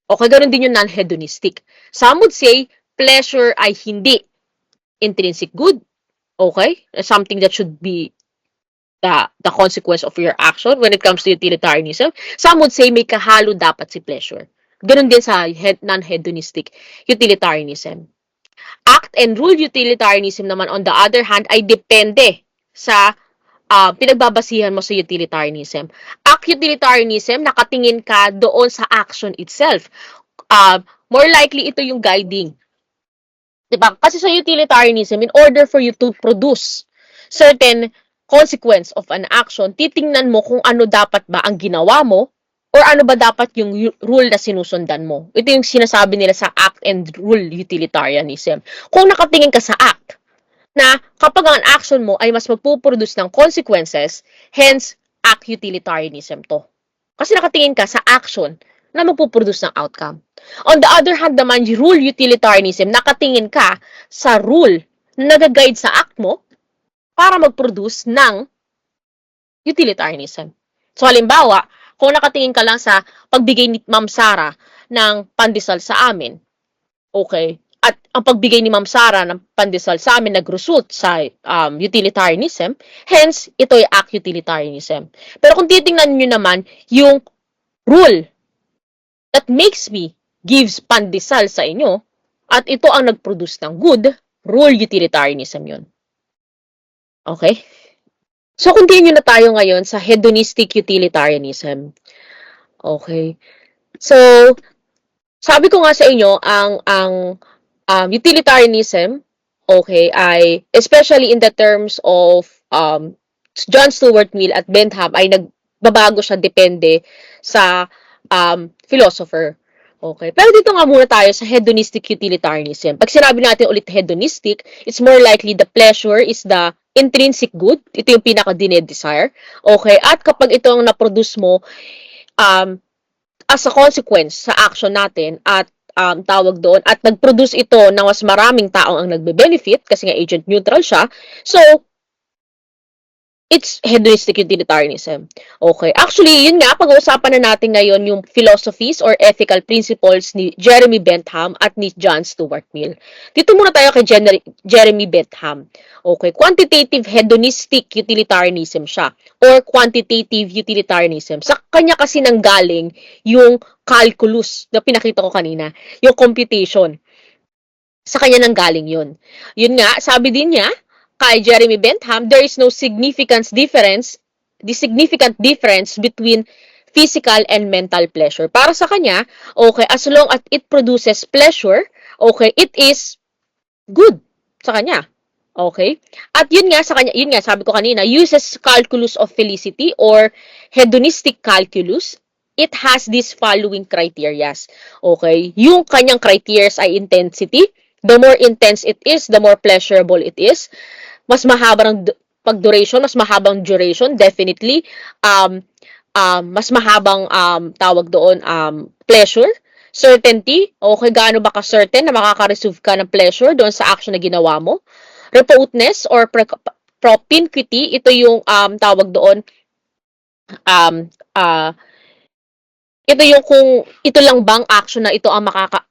A: Okay, ganoon din yung non-hedonistic. Some would say, pleasure ay hindi intrinsic good. Okay? Something that should be the consequence of your action when it comes to utilitarianism. Some would say, may kahalo dapat si pleasure. Ganoon din sa non-hedonistic utilitarianism. Act and rule utilitarianism naman, on the other hand, ay depende sa pinagbabasihan mo sa utilitarianism. Act utilitarianism, nakatingin ka doon sa action itself. More likely, ito yung guiding. Diba? Kasi sa utilitarianism, in order for you to produce certain consequence of an action, titingnan mo kung ano dapat ba ang ginawa mo or ano ba dapat yung rule na sinusundan mo. Ito yung sinasabi nila sa act and rule utilitarianism. Kung nakatingin ka sa act, na kapag ang action mo ay mas magpuproduce ng consequences, hence, act utilitarianism to. Kasi nakatingin ka sa action na magpuproduce ng outcome. On the other hand naman, rule utilitarianism, nakatingin ka sa rule na nag-guide sa act mo para mag-produce ng utilitarianism. So halimbawa, kung nakatingin ka lang sa pagbigay ni Ma'am Sara ng pandesal sa amin, okay, at ang pagbigay ni Ma'am Sara ng pandesal sa amin nag-result sa utilitarianism, hence, ito ay act utilitarianism. Pero kung titingnan nyo naman, yung rule that makes me gives pandesal sa inyo, at ito ang nag-produce ng good, rule utilitarianism yun. Okay? So, continue na tayo ngayon sa hedonistic utilitarianism. Okay. So, sabi ko nga sa inyo, ang utilitarianism, okay, ay, especially in the terms of John Stuart Mill at Bentham, ay nagbabago siya depende sa philosopher. Okay. Pero dito nga muna tayo sa hedonistic utilitarianism. Pag sinabi natin ulit hedonistic, it's more likely the pleasure is the intrinsic good. Ito yung pinaka-desire. Okay. At kapag ito ang na-produce mo, as a consequence sa action natin at tawag doon, at nag-produce ito na mas maraming taong ang nagbe-benefit kasi nga agent neutral siya, so it's hedonistic utilitarianism. Okay. Actually, yun nga, pag-uusapan na natin ngayon yung philosophies or ethical principles ni Jeremy Bentham at ni John Stuart Mill. Dito muna tayo kay Jeremy Bentham. Okay. Quantitative hedonistic utilitarianism siya or quantitative utilitarianism. Sa kanya kasi nanggaling yung calculus na pinakita ko kanina, yung computation. Sa kanya nanggaling yun. Yun nga, sabi din niya, kay Jeremy Bentham, there is no significant difference between physical and mental pleasure. Para sa kanya, okay, as long as it produces pleasure, okay, it is good sa kanya. Okay? At yun nga sa kanya, yun nga sabi ko kanina, uses calculus of felicity or hedonistic calculus. It has these following criterias. Okay? Yung kanyang criterias ay intensity. The more intense it is, the more pleasurable it is. Mas mahabang pag-duration, mas mahabang duration, definitely. Mas mahabang tawag doon, pleasure. Certainty, okay, gaano ba ka-certain na makaka-receive ka ng pleasure doon sa action na ginawa mo. Remoteness or propinquity, ito yung tawag doon, ito yung kung ito lang bang action na ito ang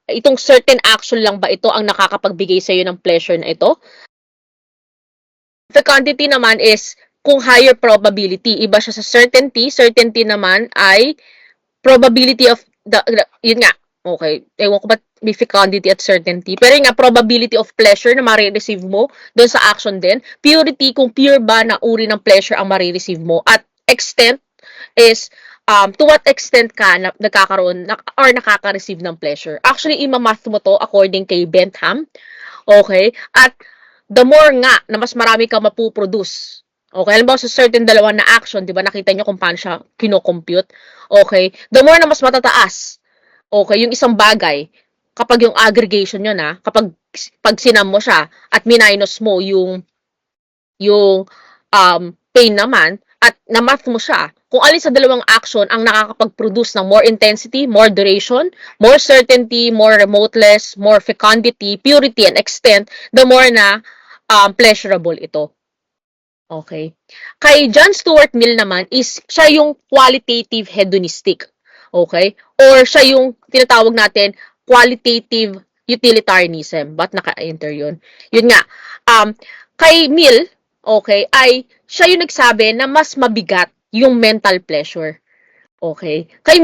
A: itong certain action lang ba ito ang nakakapagbigay sa iyo ng pleasure na ito. Fecundity naman is kung higher probability. Iba siya sa certainty. Certainty naman ay probability of yun nga. Okay. Ewan ko ba't may fecundity at certainty. Pero yun nga, probability of pleasure na marireceive mo doon sa action din. Purity, kung pure ba na uri ng pleasure ang marireceive mo. At extent is to what extent ka na nagkakaroon or nakaka-receive ng pleasure. Actually, imamath mo to according kay Bentham. Okay? At the more nga na mas marami ka mapuproduce. Okay? Halimbawa sa certain dalawa na action, di ba nakita nyo kung paano siya kino-compute? Okay? The more na mas matataas, okay, yung isang bagay, kapag yung aggregation nyo na, kapag pag sinam mo siya at minus mo yung pain naman, at na-math mo siya, kung alin sa dalawang action ang nakakapag-produce ng more intensity, more duration, more certainty, more remoteness, more fecundity, purity, and extent, the more na pleasurable ito. Okay. Kay John Stuart Mill naman is siya yung qualitative hedonistic. Okay? Or siya yung tinatawag natin qualitative utilitarianism. Ba't naka-enter yun? Yun nga. Kay Mill, okay, ay siya yung nagsabi na mas mabigat yung mental pleasure. Okay? Kay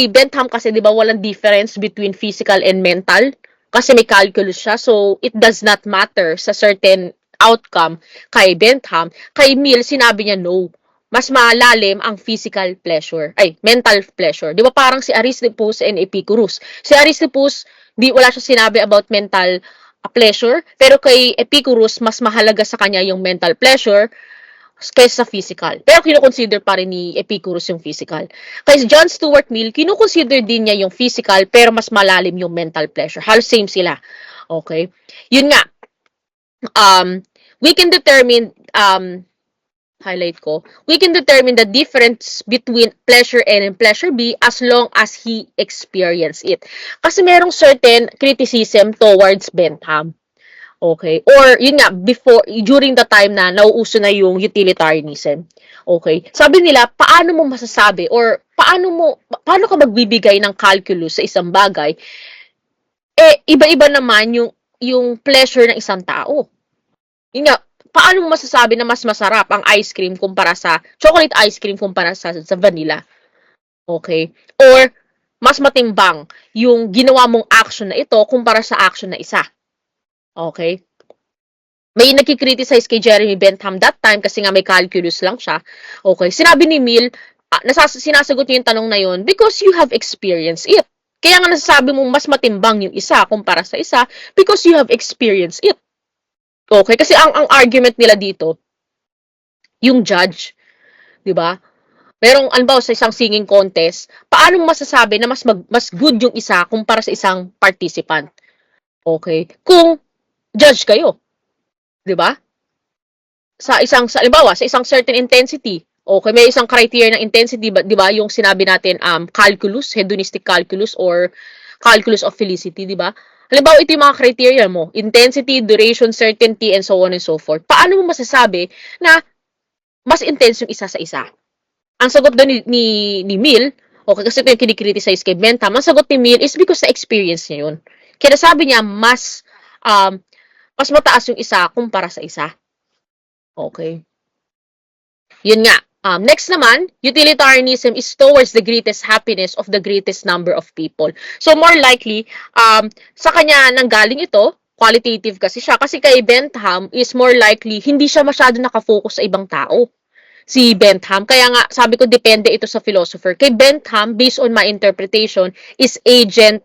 A: Bentham kasi 'di ba walang difference between physical and mental kasi may calculus siya. So it does not matter sa certain outcome kay Bentham. Kay Mill sinabi niya no. Mas malalim ang physical pleasure. Ay, mental pleasure. 'Di ba parang si Aristippus and Epicurus. Si Aristippus, wala siya sinabi about mental pleasure, pero kay Epicurus mas mahalaga sa kanya yung mental pleasure kaysa sa physical. Pero kino-consider pa rin ni Epicurus yung physical. Kay John Stuart Mill, kino-consider din niya yung physical pero mas malalim yung mental pleasure. Halos same sila. Okay? Yun nga. We can determine highlight ko, we can determine the difference between pleasure A and pleasure B as long as he experienced it. Kasi merong certain criticism towards Bentham. Okay? Or, yun nga, during the time na nauuso na yung utilitarianism. Okay? Sabi nila, paano mo masasabi or paano ka magbibigay ng calculus sa isang bagay, iba-iba naman yung pleasure ng isang tao. Yun nga, paano mo masasabi na mas masarap ang ice cream kumpara sa chocolate ice cream kumpara sa vanilla? Okay? Or, mas matimbang yung ginawa mong action na ito kumpara sa action na isa. Okay? May nagki-criticize kay Jeremy Bentham that time kasi nga may calculus lang siya. Okay? Sinabi ni Mill, sinasagot niya yung tanong na yun because you have experienced it. Kaya nga nasasabi mo mas matimbang yung isa kumpara sa isa because you have experienced it. Okay? Kasi ang argument nila dito, yung judge, di ba? Merong, alimbawa, sa isang singing contest, paano mo masasabi na mas good yung isa kumpara sa isang participant? Okay? Kung judge kayo, di ba? Halimbawa, sa isang certain intensity, okay, may isang criteria ng intensity, di ba, yung sinabi natin, calculus, hedonistic calculus, or calculus of felicity, di ba? Halimbawa, ito yung mga criteria mo, intensity, duration, certainty, and so on and so forth. Paano mo masasabi na mas intense yung isa sa isa? Ang sagot doon ni Mill, okay, kasi ito yung kinikriticize kay Bentham, ang sagot ni Mill is because sa experience niya yun. Kaya sabi niya, mas mataas yung isa kumpara sa isa. Okay. Yun nga. Next naman, utilitarianism is towards the greatest happiness of the greatest number of people. So, more likely, sa kanya nanggaling ito, qualitative kasi siya. Kasi kay Bentham is more likely, hindi siya masyado nakafocus sa ibang tao. Si Bentham. Kaya nga, sabi ko, depende ito sa philosopher. Kay Bentham, based on my interpretation, is agent.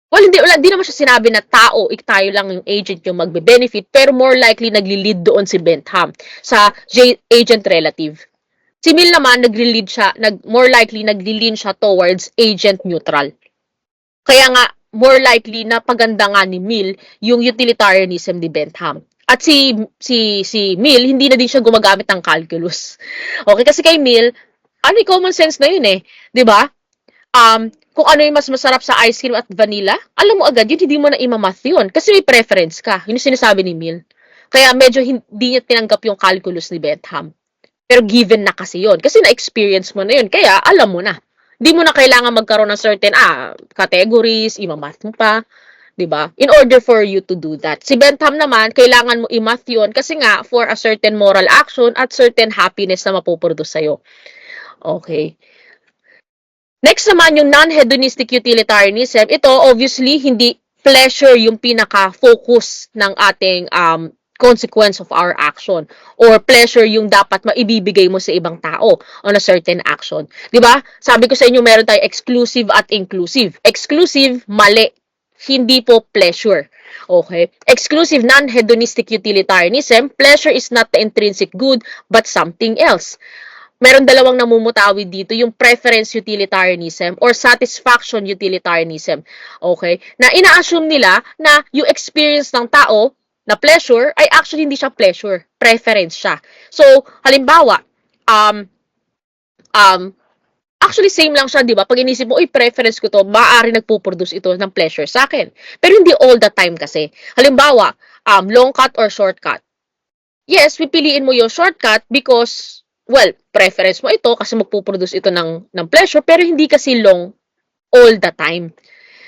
A: Well, hindi naman siya sinabi na tayo lang yung agent yung magbe-benefit, pero more likely nagli-lead doon si Bentham sa agent relative. Si Mill naman, more likely nagli-lean siya towards agent neutral. Kaya nga, more likely na paganda nga ni Mill yung utilitarianism ni Bentham. At si Mill, hindi na din siya gumagamit ng calculus. Okay, kasi kay Mill, common sense na yun eh. 'Di ba? Kung ano yung mas masarap sa ice cream at vanilla, alam mo agad yun, hindi mo na imamath yun. Kasi may preference ka. Yun yung sinasabi ni Mill. Kaya medyo hindi niya tinanggap yung calculus ni Bentham. Pero given na kasi yun. Kasi na-experience mo na yun. Kaya alam mo na. Hindi mo na kailangan magkaroon ng certain categories, imamath mo pa. 'Di ba? In order for you to do that. Si Bentham naman, kailangan mo i-math yun kasi nga for a certain moral action at certain happiness na mapuproduce sa'yo. Okay. Next naman, yung non-hedonistic utilitarianism. Ito, obviously, hindi pleasure yung pinaka-focus ng ating consequence of our action. Or pleasure yung dapat maibibigay mo sa ibang tao on a certain action. Diba? Sabi ko sa inyo, meron tayo exclusive at inclusive. Exclusive, mali. Hindi po pleasure. Okay? Exclusive non-hedonistic utilitarianism, pleasure is not the intrinsic good, but something else. Meron dalawang namumutawi dito, yung preference utilitarianism or satisfaction utilitarianism. Okay? Na ina-assume nila na yung experience ng tao na pleasure ay actually hindi siya pleasure, preference siya. So, halimbawa, actually same lang siya, 'di ba? Pag inisip mo, preference ko 'to, maaari nagpo-produce ito ng pleasure sa akin. Pero hindi all the time kasi. Halimbawa, long cut or shortcut. Yes, pipiliin mo yung shortcut because preference mo ito kasi magpo-produce ito ng pleasure, pero hindi kasi long all the time.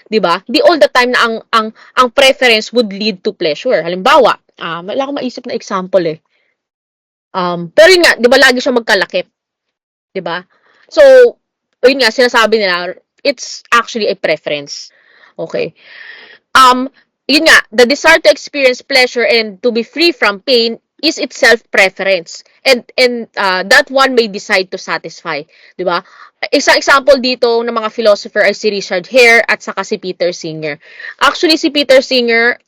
A: 'Di ba? Di all the time na ang preference would lead to pleasure. Halimbawa, wala akong maisip na example eh. Pero yun nga, 'di ba lagi siya magkalakip? 'Di ba? So, yun nga sinasabi nila, it's actually a preference. Okay. Yun nga, the desire to experience pleasure and to be free from pain is itself preference. And that one may decide to satisfy. Di ba? Isang example dito ng mga philosopher ay si Richard Hare at saka si Peter Singer. Actually, si Peter Singer,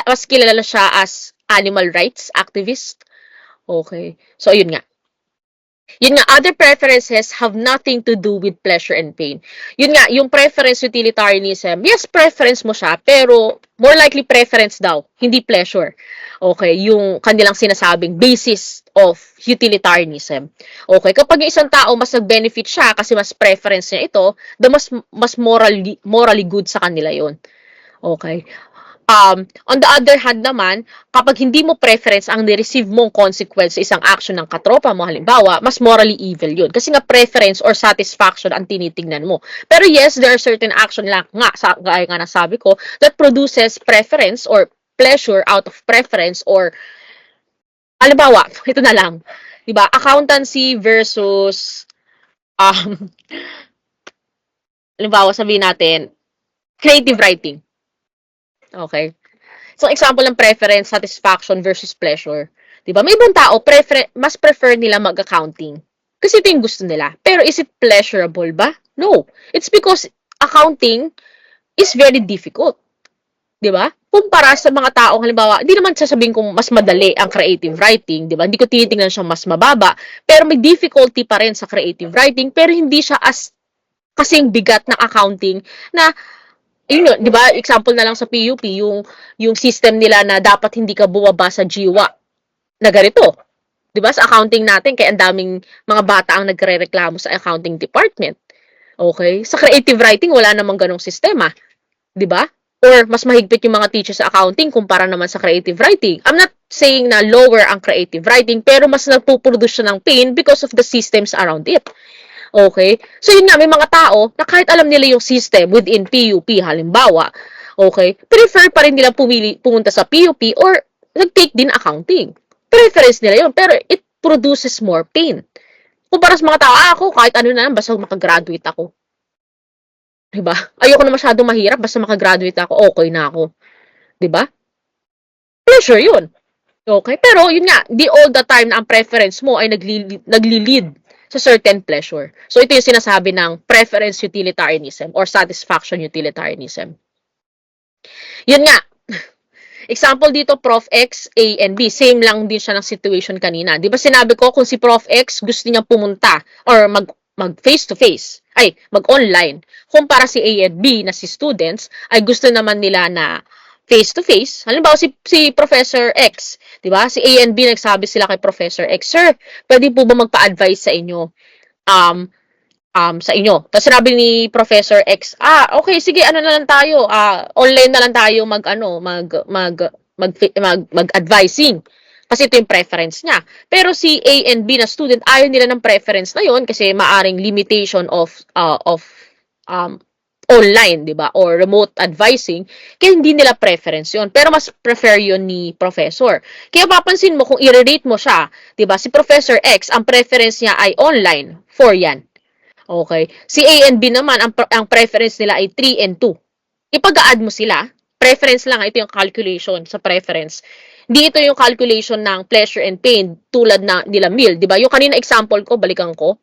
A: mas kilala siya as animal rights activist. Okay. So, yun nga. Yun nga, other preferences have nothing to do with pleasure and pain. Yun nga, yung preference utilitarianism, yes, preference mo siya, pero more likely preference daw, hindi pleasure. Okay, yung kanilang sinasabing basis of utilitarianism. Okay, kapag yung isang tao mas nag-benefit siya kasi mas preference niya ito, the mas morally good sa kanila yon. Okay. On the other hand naman, kapag hindi mo preference ang ni-receive mong consequence sa isang action ng katropa mo, halimbawa, mas morally evil yun. Kasi nga preference or satisfaction ang tinitingnan mo. Pero yes, there are certain action lang nga, gaya nga nasabi ko, that produces preference or pleasure out of preference or, halimbawa, ito na lang, diba? Accountancy versus, um, halimbawa, sabihin natin, creative writing. Okay. So, example ng preference, satisfaction versus pleasure. Diba? May ibang tao, mas prefer nila mag-accounting. Kasi ito yung gusto nila. Pero is it pleasurable ba? No. It's because accounting is very difficult. Diba? Kumpara sa mga taong, halimbawa, hindi naman sasabihin kong mas madali ang creative writing, diba? Hindi ko tinitingnan siyang mas mababa. Pero may difficulty pa rin sa creative writing, pero hindi siya kasing bigat ng accounting na yun, 'di ba? Example na lang sa PUP, yung system nila na dapat hindi ka bumaba sa GWA na ganito. 'Di ba? Sa accounting natin, kaya ang daming mga bata ang nagrereklamo sa accounting department. Okay? Sa creative writing, wala namang ganong sistema. 'Di ba? Or mas mahigpit yung mga teachers sa accounting kumpara naman sa creative writing. I'm not saying na lower ang creative writing, pero mas nagpo-produce siya ng pain because of the systems around it. Okay? So, yun nga, may mga tao na kahit alam nila yung system within PUP, halimbawa, okay, prefer pa rin nila pumunta sa PUP or nag-take din accounting. Preference nila yun, pero it produces more pain. Kumpara sa mga tao, ako, kahit ano na lang, basta makagraduate ako. Diba? Ayoko na masyadong mahirap, basta makagraduate ako, okay na ako. Diba? Pleasure yun. Okay? Pero, yun nga, di all the time na ang preference mo ay nagli-lead sa certain pleasure. So, ito yung sinasabi ng preference utilitarianism or satisfaction utilitarianism. Yun nga, example dito, Prof. X, A, and B. Same lang din siya ng situation kanina. Di ba sinabi ko, kung si Prof. X gusto niyang pumunta or mag face-to-face, ay, mag-online. Kumpara si A and B na si students, ay gusto naman nila na face-to-face. Halimbawa, si Professor X, di ba? Si A and B nagsabi sila kay Professor X, Sir, pwede po ba magpa-advise sa inyo? Sa inyo. Tapos sinabi ni Professor X, okay, sige, ano na lang tayo, online na lang tayo mag-advising. Kasi ito yung preference niya. Pero si A and B na student, ayaw nila ng preference na yon kasi maaring limitation of online, di ba? Or remote advising, kaya hindi nila preference yon. Pero mas prefer yon ni Professor. Kaya papansin mo, kung i-rate mo siya, di ba? Si Professor X, ang preference niya ay online, 4 yan. Okay. Si A and B naman, ang preference nila ay 3 and 2. Ipag-add mo sila, preference lang, ito yung calculation sa preference. Hindi ito yung calculation ng pleasure and pain tulad na nila meal. Di ba? Yung kanina example ko, balikan ko.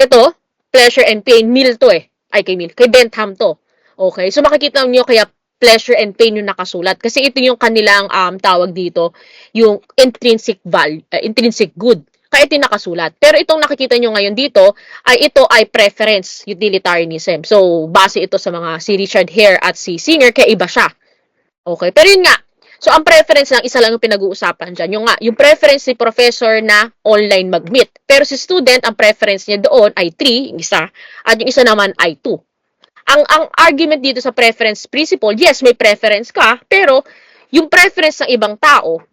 A: Ito, pleasure and pain, meal to eh. Ay, kay Bentham to. Okay, so makikita niyo kaya pleasure and pain yung nakasulat. Kasi ito yung kanilang tawag dito, yung intrinsic value, intrinsic good. Kaya ito yung nakasulat. Pero itong nakikita nyo ngayon dito, ito ay preference utilitarianism. So, base ito sa mga si Richard Hare at si Singer, kaya iba siya. Okay, pero yun nga, so, ang preference lang, isa lang yung pinag-uusapan dyan. Yung preference ni professor na online mag-meet. Pero si student, ang preference niya doon ay 3, yung isa, at yung isa naman ay 2. Ang argument dito sa preference principle, yes, may preference ka, pero yung preference ng ibang tao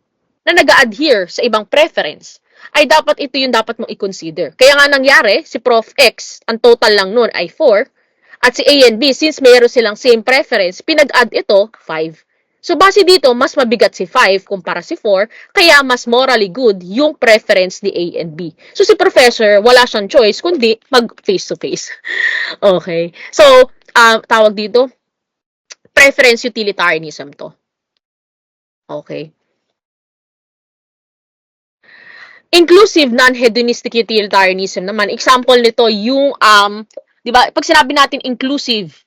A: na nag-adhere sa ibang preference, ay dapat ito yung dapat mong i-consider. Kaya nga nangyari, si Prof. X, ang total lang nun ay 4, at si A and B, since mayroon silang same preference, pinag-add ito, 5. So, base dito, mas mabigat si 5 kumpara si 4, kaya mas morally good yung preference ni A and B. So, si professor, wala siyang choice, kundi mag-face-to-face. Okay. So, tawag dito, preference utilitarianism to. Okay. Inclusive non-hedonistic utilitarianism naman, example nito yung, di ba, pag sinabi natin inclusive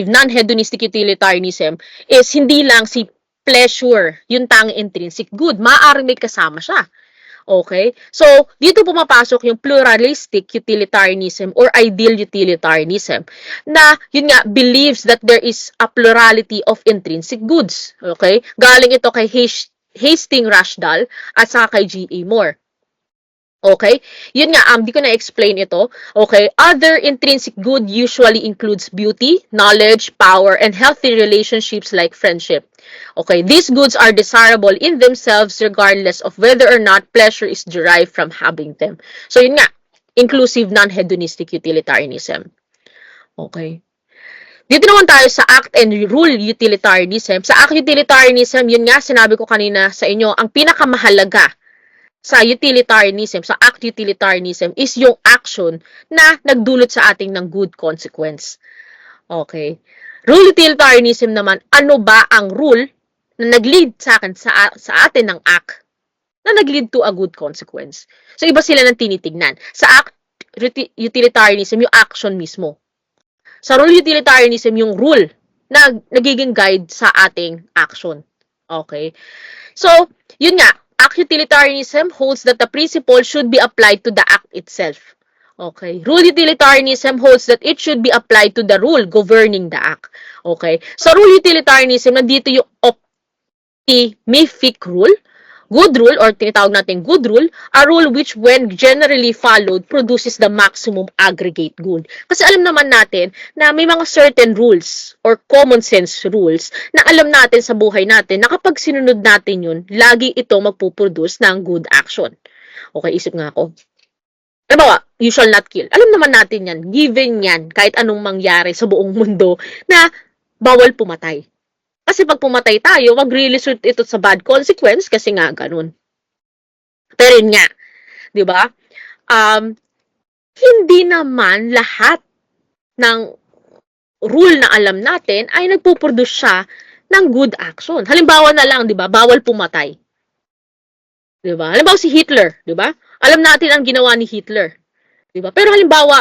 A: non-hedonistic utilitarianism is hindi lang si pleasure yung tanging intrinsic good. Maaaring may kasama siya. Okay? So, dito pumapasok yung pluralistic utilitarianism or ideal utilitarianism na, yun nga, believes that there is a plurality of intrinsic goods. Okay? Galing ito kay Hastings Rashdal at saka kay G.A. Moore. Okay? Yun nga, di ko na-explain ito. Okay? Other intrinsic good usually includes beauty, knowledge, power, and healthy relationships like friendship. Okay? These goods are desirable in themselves regardless of whether or not pleasure is derived from having them. So, yun nga, inclusive non-hedonistic utilitarianism. Okay? Dito naman tayo sa act and rule utilitarianism. Sa act utilitarianism, yun nga, sinabi ko kanina sa inyo, ang pinakamahalaga sa utilitarianism, sa act utilitarianism, is yung action na nagdulot sa ating ng good consequence. Okay. Rule utilitarianism naman, ano ba ang rule na nag-lead sa akin, sa atin ng act na nag-lead to a good consequence? So, iba sila ng tinitignan. Sa act utilitarianism, yung action mismo. Sa rule utilitarianism, yung rule na nagiging guide sa ating action. Okay. So, yun nga, act utilitarianism holds that the principle should be applied to the act itself. Okay. Rule utilitarianism holds that it should be applied to the rule governing the act. Okay. Sa rule utilitarianism, nandito yung optimific rule. Good rule, or tinatawag natin good rule, a rule which when generally followed produces the maximum aggregate good. Kasi alam naman natin na may mga certain rules or common sense rules na alam natin sa buhay natin na kapag sinunod natin yun, lagi ito magpuproduce ng good action. Okay, isip nga ako. Halimbawa, you shall not kill. Alam naman natin yan, given yan, kahit anong mangyari sa buong mundo, na bawal pumatay. Kasi pag pumatay tayo, mag-result ito sa bad consequence kasi nga ganun. Pero yun nga, di ba? Hindi naman lahat ng rule na alam natin ay nagpuproduce siya ng good action. Halimbawa na lang, di ba? Bawal pumatay. Di ba? Halimbawa si Hitler, di ba? Alam natin ang ginawa ni Hitler. Di ba? Pero halimbawa,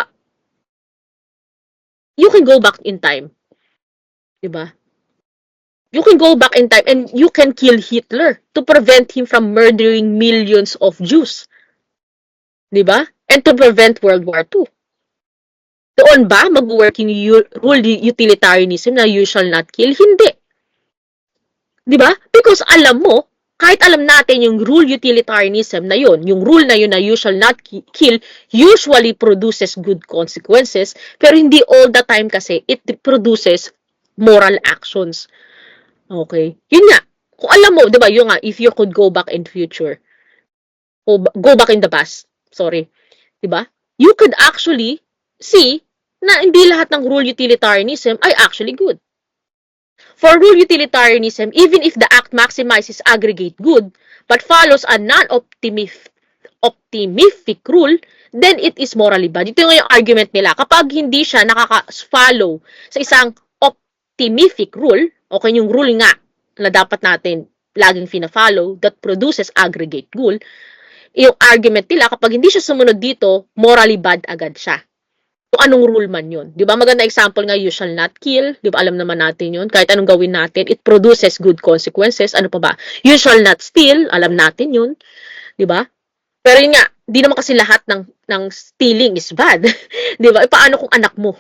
A: you can go back in time. Di ba? You can go back in time and you can kill Hitler to prevent him from murdering millions of Jews. Diba? And to prevent World War II. Doon ba mag-work yung rule utilitarianism na you shall not kill? Hindi. Diba? Because alam mo, kahit alam natin yung rule utilitarianism na yun, yung rule na yun na you shall not kill usually produces good consequences, pero hindi all the time kasi it produces moral actions. Okay. Yun nga. Kung alam mo, di ba, yung nga, if you could go back in future, o go back in the past, sorry, di ba? You could actually see na hindi lahat ng rule utilitarianism ay actually good. For rule utilitarianism, even if the act maximizes aggregate good, but follows a non-optimific rule, then it is morally bad. Ito yung argument nila. Kapag hindi siya nakaka-follow sa isang optimific rule, okay, yung rule nga na dapat natin laging fina-follow that produces aggregate good, yung argument nila, kapag hindi siya sumunod dito, morally bad agad siya. Kung anong rule man yun. Di ba? Maganda example nga, you shall not kill. Di ba? Alam naman natin yun. Kahit anong gawin natin, it produces good consequences. Ano pa ba? You shall not steal. Alam natin yun. Di ba? Pero yun nga, di naman kasi lahat ng stealing is bad. Di ba? E, paano kung anak mo?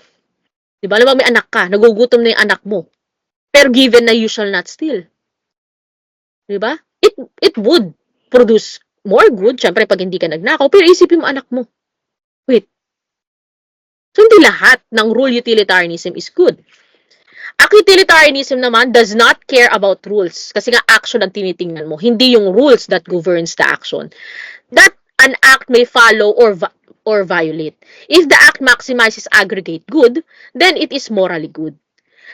A: Di ba? Alam mo, may anak ka. Nagugutom na yung anak mo. Pero given na you shall not steal. Diba? It would produce more good, syempre pag hindi ka nagnakaw, pero isipin mo anak mo. Wait. So, hindi lahat ng rule utilitarianism is good. Act utilitarianism naman does not care about rules. Kasi nga action ang tinitingnan mo. Hindi yung rules that governs the action. That an act may follow or violate. If the act maximizes aggregate good, then it is morally good.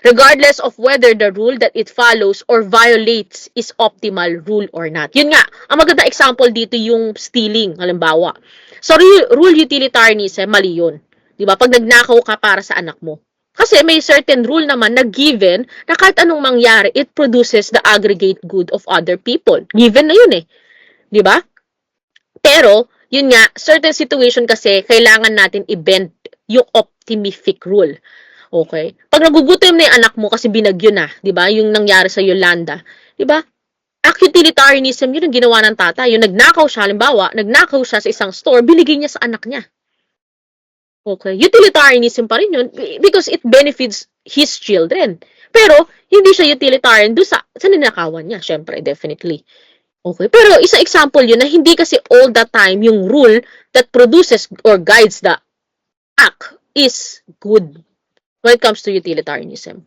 A: Regardless of whether the rule that it follows or violates is optimal rule or not. Yun nga, ang maganda example dito yung stealing, halimbawa. So, rule utilitarianism, mali yun. Diba? Pag nagnakaw ka para sa anak mo. Kasi may certain rule naman na given na kahit anong mangyari, it produces the aggregate good of other people. Given na yun eh. Diba? Pero, yun nga, certain situation kasi, kailangan natin i-bend yung optimific rule. Okay? Pag nagugutom na yung anak mo kasi binagyo na, 'di ba? Yung nangyari sa Yolanda, 'di ba? Act utilitarianism, yun ang ginawa ng tatay. Yung nagnakaw siya, halimbawa, nagnakaw siya sa isang store, binigay niya sa anak niya. Okay, utilitarianism pa rin yun because it benefits his children. Pero, hindi siya utilitarian doon sa ninakawan niya, syempre, definitely. Okay, pero isa example yun na hindi kasi all the time yung rule that produces or guides the act is good when it comes to utilitarianism.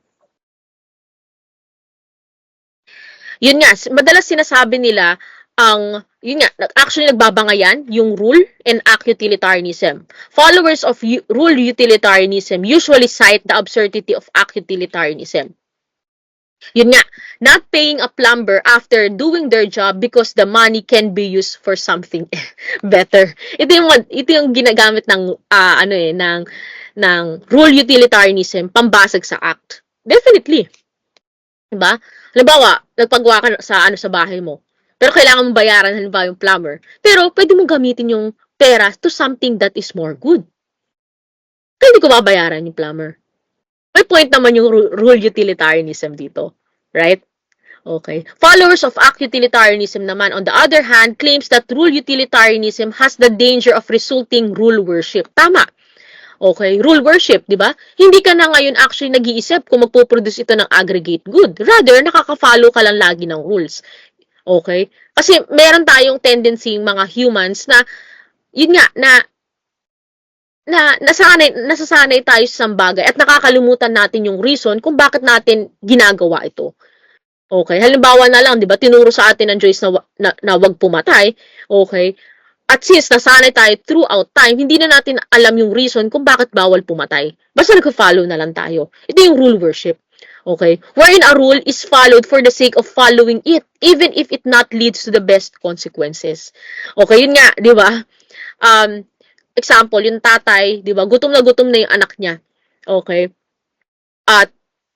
A: Yun nga, madalas sinasabi nila yun nga, actually nagbabangayan yung rule and act utilitarianism. Followers of rule utilitarianism usually cite the absurdity of act utilitarianism. Yun nga, not paying a plumber after doing their job because the money can be used for something better. Ito yung ginagamit ng rule utilitarianism pambasag sa act. Definitely. Diba? Halimbawa, nagpagawa ka sa bahay mo. Pero kailangan mong bayaran halimbawa yung plumber. Pero pwede mong gamitin yung pera to something that is more good. Kaya hindi ko babayaran yung plumber. May point naman yung rule utilitarianism dito. Right? Okay. Followers of act utilitarianism naman, on the other hand, claims that rule utilitarianism has the danger of resulting rule worship. Tama. Okay, rule worship, di ba? Hindi ka na ngayon actually nag-iisip kung magpo-produce ito ng aggregate good. Rather, nakaka-follow ka lang lagi ng rules. Okay? Kasi meron tayong tendency mga humans na, yun nga, nasasanay tayo sa isang bagay at nakakalimutan natin yung reason kung bakit natin ginagawa ito. Okay, halimbawa na lang, di ba, tinuro sa atin ng Joyce na wag pumatay. Okay? At since nasanay tayo throughout time, hindi na natin alam yung reason kung bakit bawal pumatay. Basta nag-follow na lang tayo. Ito yung rule worship. Okay? Wherein a rule is followed for the sake of following it, even if it not leads to the best consequences. Okay, yun nga, di ba? Example, yung tatay, di ba, gutom na yung anak niya. Okay? At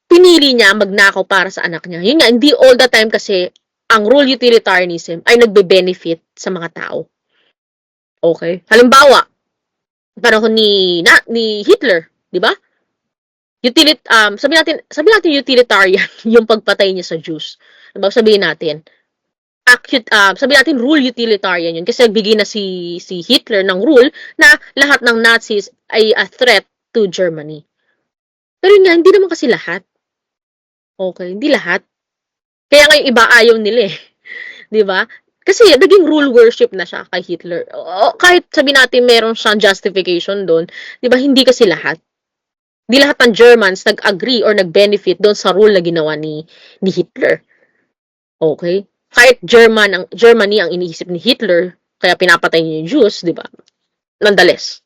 A: pinili niya magnakaw para sa anak niya. Yun nga, hindi all the time kasi ang rule utilitarianism ay nagbe-benefit sa mga tao. Okay? Halimbawa, panahon ni Hitler, di ba? Sabi natin utilitarian yung pagpatay niya sa Jews. Diba? Sabihin natin, sabi natin rule utilitarian yun kasi nagbigay na si Hitler ng rule na lahat ng Nazis ay a threat to Germany. Pero nga, hindi naman kasi lahat. Okay, hindi lahat. Kaya nga yung iba ayaw nila eh. Di ba? Kasi naging rule worship na siya kay Hitler. Kahit sabi natin meron siyang justification doon, di ba, hindi kasi lahat. Hindi lahat ng Germans nag-agree or nag-benefit doon sa rule na ginawa ni Hitler. Okay? Kahit Germany ang iniisip ni Hitler, kaya pinapatay niya yung Jews, di ba? Nonetheless.